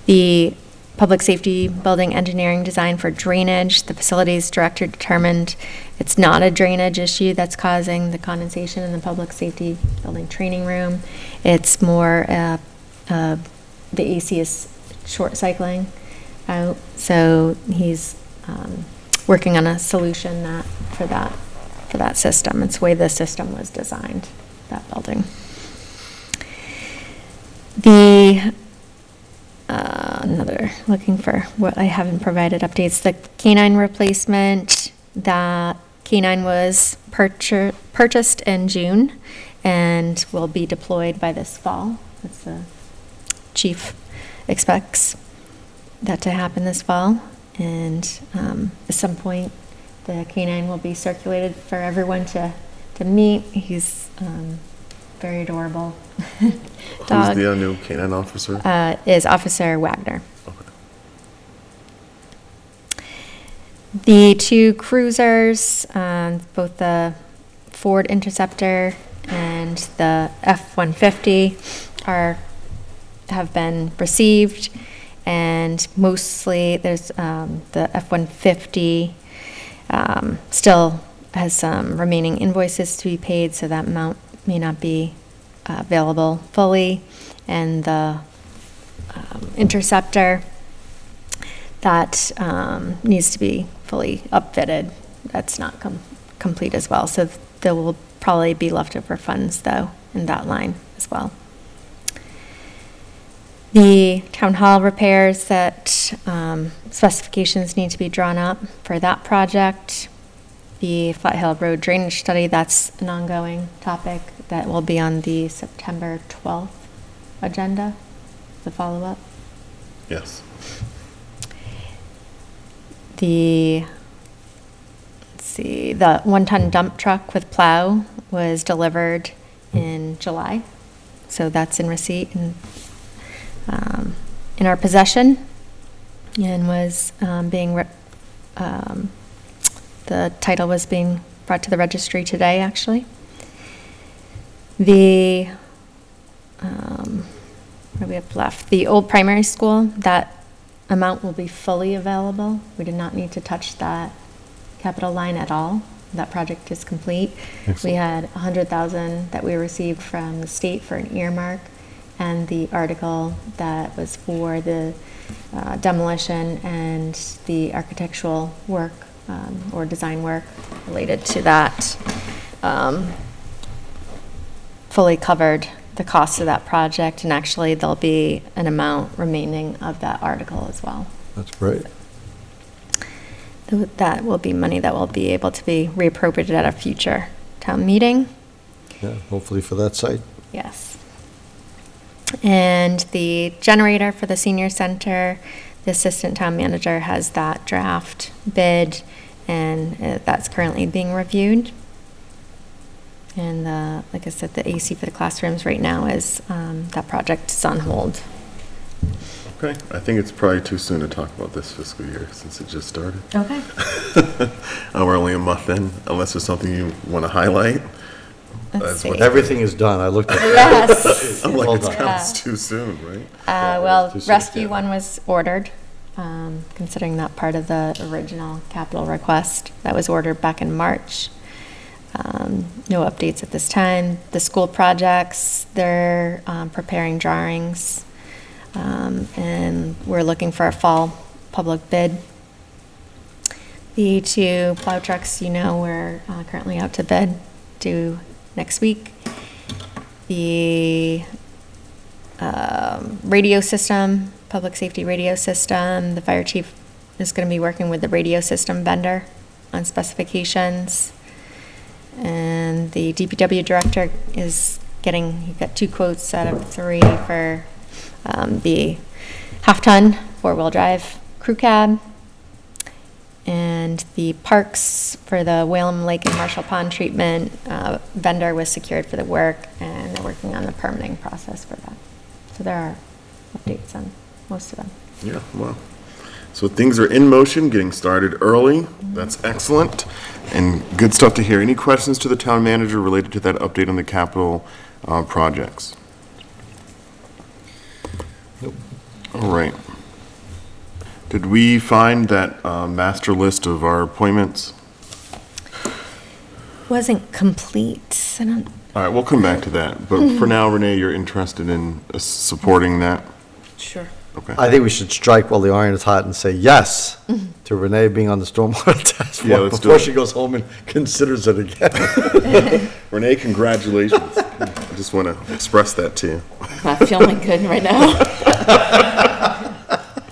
B: The public safety building engineering design for drainage, the facilities director determined it's not a drainage issue that's causing the condensation in the public safety building training room. It's more the AC is short cycling out, so he's working on a solution for that system. It's the way the system was designed, that building. Another, looking for what I haven't provided updates, the canine replacement. That canine was purchased in June and will be deployed by this fall. That's the chief expects that to happen this fall. And at some point, the canine will be circulated for everyone to meet. He's very adorable dog.
A: Who's the new canine officer?
B: Is Officer Wagner.
A: Okay.
B: The 2 cruisers, both the Ford Interceptor and the F-150 have been received, and mostly there's the F-150 still has some remaining invoices to be paid, so that amount may not be available fully, and the Interceptor that needs to be fully upfitted. That's not complete as well, so there will probably be leftover funds though in that line as well. The town hall repairs, that specifications need to be drawn up for that project. The Flat Hill Road drainage study, that's an ongoing topic that will be on the September 12th agenda, the follow-up.
A: Yes.
B: The, let's see, the 1-ton dump truck with plow was delivered in July. So that's in receipt and in our possession, and was the title was being brought to the registry today, actually. The, what do we have left? The old primary school, that amount will be fully available. We did not need to touch that capital line at all. That project is complete. We had 100,000 that we received from the state for an earmark, and the article that was for the demolition and the architectural work or design work related to that fully covered the cost of that project, and actually there'll be an amount remaining of that article as well.
C: That's great.
B: That will be money that will be able to be reappropriated at a future town meeting.
C: Yeah, hopefully for that site.
B: Yes. And the generator for the senior center, the assistant town manager has that draft bid, and that's currently being reviewed. And like I said, the AC for the classrooms right now is, that project is on hold.
A: Okay, I think it's probably too soon to talk about this fiscal year since it just started.
B: Okay.
A: We're only a month in, unless there's something you want to highlight.
B: Let's see.
C: Everything is done. I looked at it.
B: Yes.
A: I'm like,
C: Well
A: it's
C: done.
A: kind of too soon, right?
B: Well,
C: too soon,
B: rescue
C: yeah.
B: one was ordered, considering that part of the original capital request that was ordered back in March. No updates at this time. The school projects, they're preparing drawings, and we're looking for a fall public bid. The 2 plow trucks, we're currently out to bid, due next week. The radio system, public safety radio system, the fire chief is going to be working with the radio system vendor on specifications. And the DPW director he got 2 quotes out of 3 for the half-ton 4-wheel drive crew cab. And the parks for the Whalum Lake and Marshall Pond treatment vendor was secured for the work, and they're working on the permitting process for that. So there are updates on most of them.
A: Yeah, well, so things are in motion, getting started early. That's excellent, and good stuff to hear. Any questions to the town manager related to that update on the capital projects? Nope. All right. Did we find that master list of our appointments?
B: Wasn't complete. I don't.
A: All right, we'll come back to that, but for now, Renee, you're interested in supporting that?
F: Sure.
A: Okay.
C: I think we should strike while the iron is hot and say yes to Renee being on the stormwater task
A: Yeah,
C: force
A: let's do
C: before
A: it.
C: she goes home and considers it again.
A: Renee, congratulations. I just want to express that to you.
F: Not feeling good right now.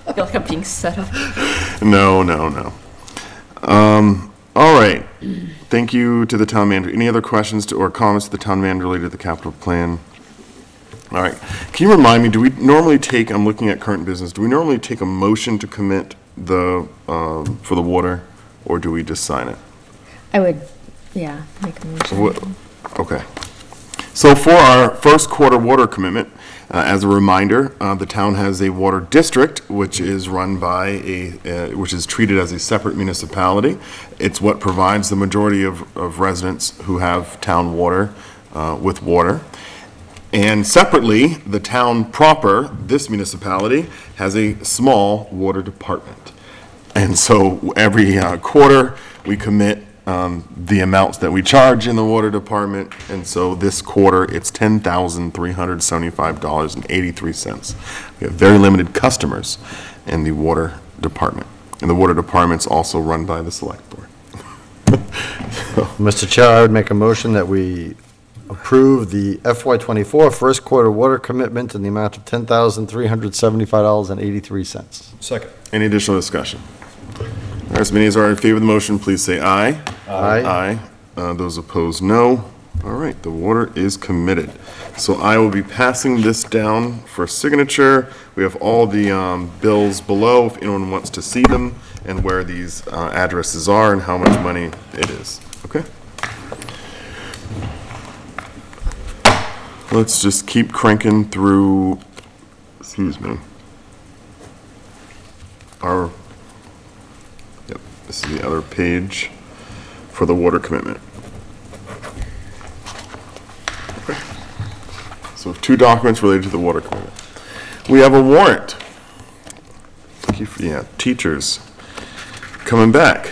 F: I feel like I'm being set up.
A: No. All right. Thank you to the town manager. Any other questions or comments to the town manager related to the capital plan? All right. Can you remind me, do we normally take, I'm looking at current business, do we normally take a motion to commit for the water, or do we just sign it?
B: I would, make a motion.
A: Okay. So for our first quarter water commitment, as a reminder, the town has a water district, which is run by which is treated as a separate municipality. It's what provides the majority of residents who have town water with water. And separately, the town proper, this municipality, has a small water department. And so every quarter, we commit the amounts that we charge in the water department. And so this quarter, it's $10,375.83. We have very limited customers in the water department. And the water department's also run by the select board.
C: Mr. Chair, I would make a motion that we approve the FY24 first quarter water commitment in the amount of $10,375.83.
D: Second.
A: Any additional discussion? As many as are in favor of the motion, please say aye.
C: Aye.
A: Those opposed, no. All right, the water is committed. So I will be passing this down for signature. We have all the bills below if anyone wants to see them and where these addresses are and how much money it is. Okay? Let's just keep cranking through, excuse me, yep, this is the other page for the water commitment. Okay. So 2 documents related to the water commitment. We have a warrant. Thank you for, yeah, teachers coming back.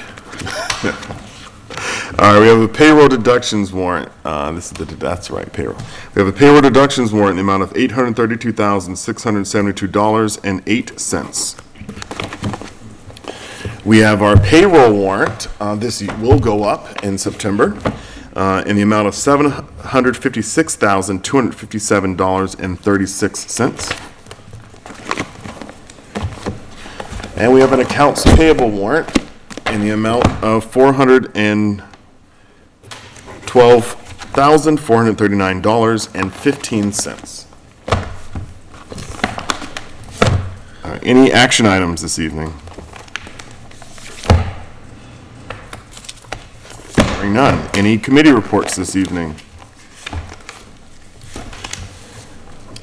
A: All right, we have a payroll deductions warrant. That's right, payroll. We have a payroll deductions warrant in the amount of $832,672.08. We have our payroll warrant. This will go up in September in the amount of $756,257.36. And we have an accounts payable warrant in the amount of $412,439.15. All right, any action items this evening? Hearing none. Any committee reports this evening?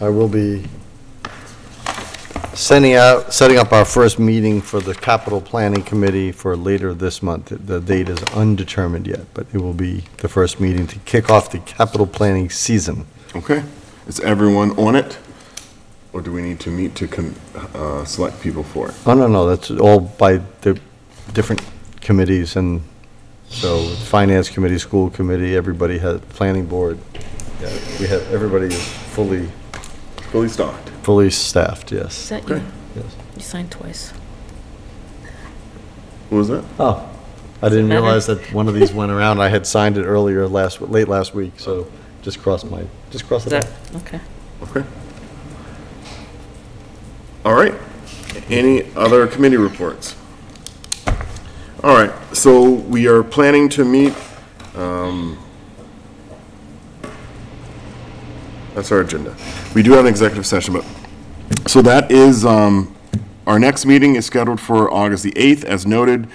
C: I will be setting up our first meeting for the capital planning committee for later this month. The date is undetermined yet, but it will be the first meeting to kick off the capital planning season.
A: Okay. Is everyone on it? Or do we need to meet to select people for it?
C: Oh, no, that's all by the different committees, and so finance committee, school committee, everybody has, planning board. Yeah, we have, everybody is fully
A: stocked.
C: fully staffed,
F: Is
C: yes.
F: that you?
A: Okay.
C: Yes.
F: You signed twice.
A: What was that?
C: Oh, I didn't
F: matter?
C: realize that one of these went around. I had signed it earlier late last week, so just crossed
F: Is
C: it
F: that,
C: out.
F: okay.
A: Okay. All right. Any other committee reports? All right, so we are planning to meet, that's our agenda. We do have an executive session, but, so that is, our next meeting is scheduled for August the 8th, as noted.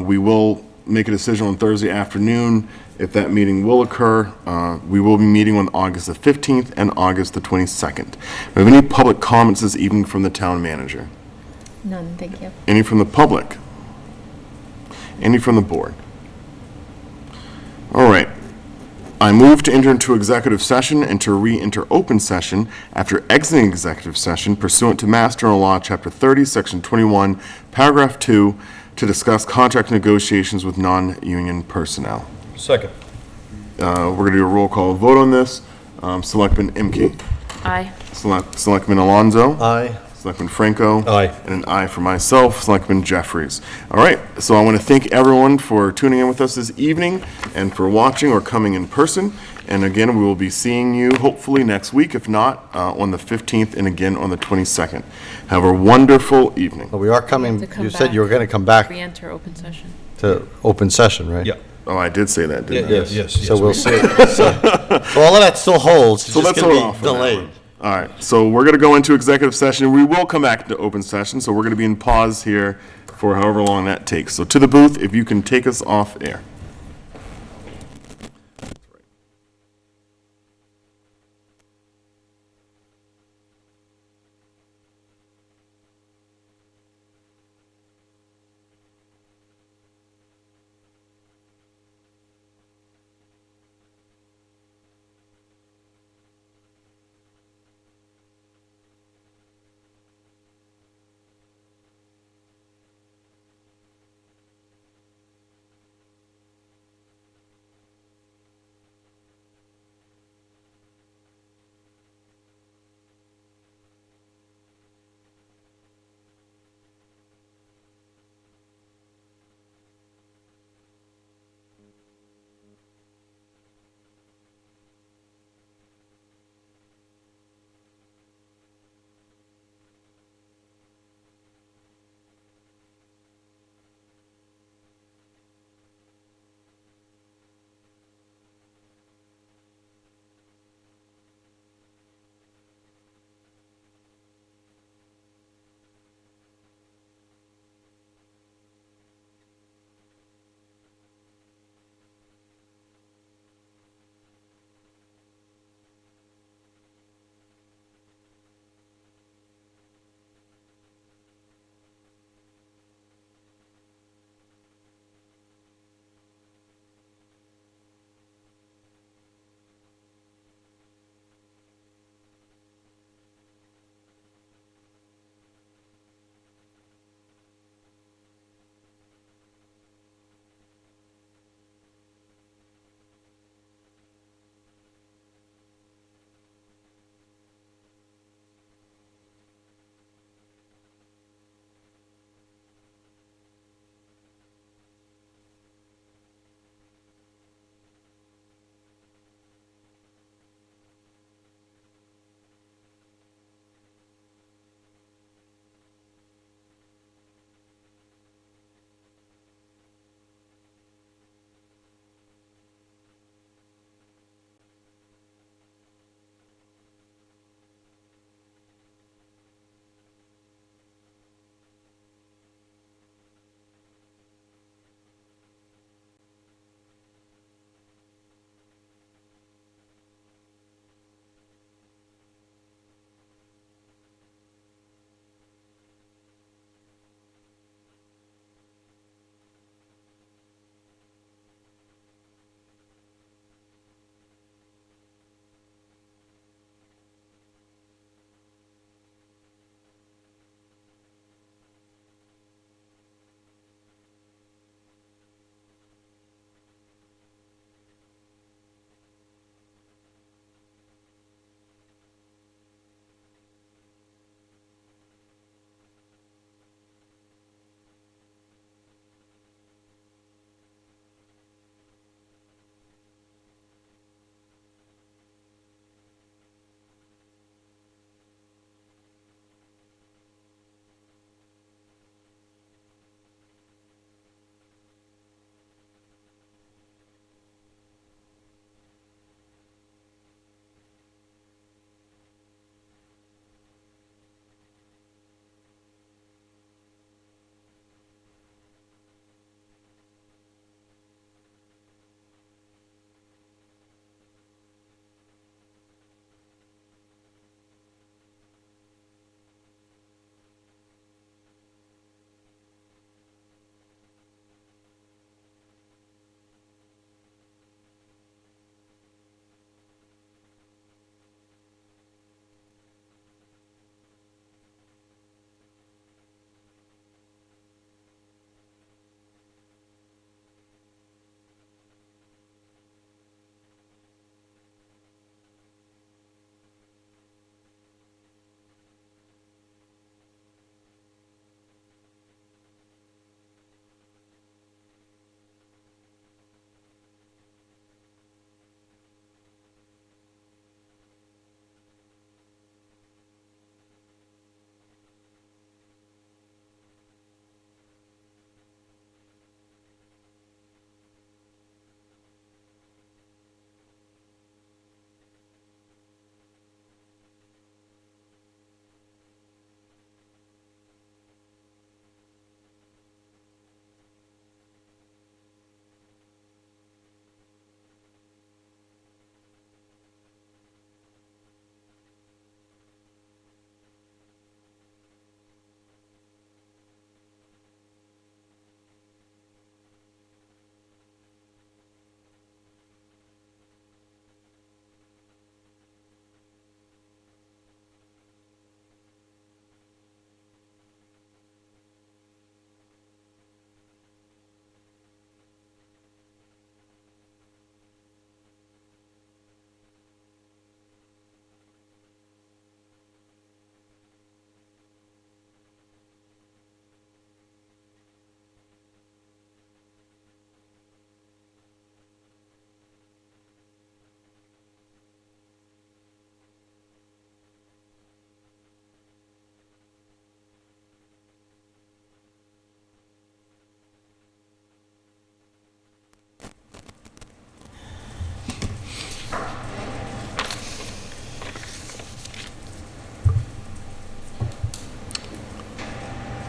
A: We will make a decision on Thursday afternoon if that meeting will occur. We will be meeting on August the 15th and August the 22nd. Do we have any public comments this evening from the town manager?
B: None, thank you.
A: Any from the public? Any from the board? All right. I move to enter into executive session and to re-enter open session after exiting executive session pursuant to Mass General Law, Chapter 30, Section 21, Paragraph 2, to discuss contract negotiations with non-union personnel.
D: Second.
A: We're going to do a roll call vote on this. Selectman Imke.
F: Aye.
A: Selectman Alonso.
C: Aye.
A: Selectman Franco.
D: Aye.
A: And an aye for myself, Selectman Jeffries. All right, so I want to thank everyone for tuning in with us this evening and for watching or coming in person. And again, we will be seeing you hopefully next week, if not, on the 15th and again on the 22nd. Have a wonderful evening.
C: But we are coming,
F: To come
C: you said you were
F: back.
C: going to come back
F: Re-enter open session.
C: to open session, right?
D: Yeah.
A: Oh, I did say that, didn't I?
D: Yes.
C: So we'll see. So all of that still holds, it's
A: So
C: just
A: let's
C: going
A: hold
C: to
A: off
C: be
A: on that
C: delayed.
A: one. All right, so we're going to go into executive session. We will come back to open session, so we're going to be in pause here for however long that takes. So to the booth, if you can take us off air.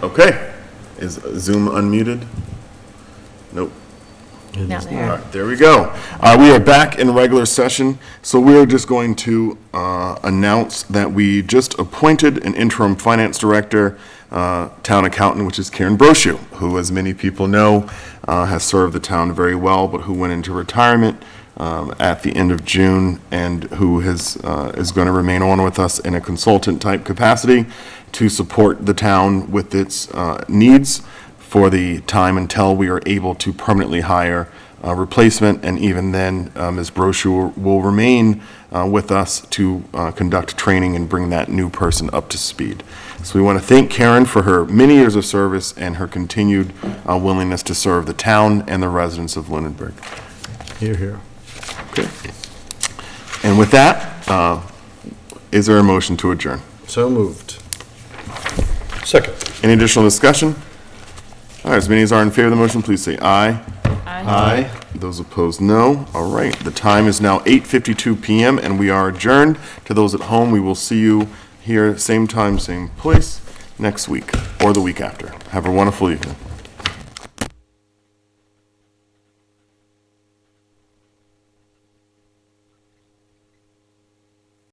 A: Okay. Is Zoom unmuted? Nope.
B: Now
A: All
B: there.
A: right, there we go. We are back in regular session, so we're just going to announce that we just appointed an interim finance director, town accountant, which is Karen Brochu, who, as many people know, has served the town very well, but who went into retirement at the end of June, and who is going to remain on with us in a consultant-type capacity to support the town with its needs for the time until we are able to permanently hire a replacement, and even then, Ms. Brochu will remain with us to conduct training and bring that new person up to speed. So we want to thank Karen for her many years of service and her continued willingness to serve the town and the residents of Lunenburg.
C: Here, here.
A: Okay. And with that, is there a motion to adjourn?
C: So moved.
D: Second.
A: Any additional discussion? All right, as many as are in favor of the motion, please say aye.
C: Aye.
A: Those opposed, no. All right, the time is now 8:52 PM, and we are adjourned. To those at home, we will see you here, same time, same place, next week, or the week after. Have a wonderful evening.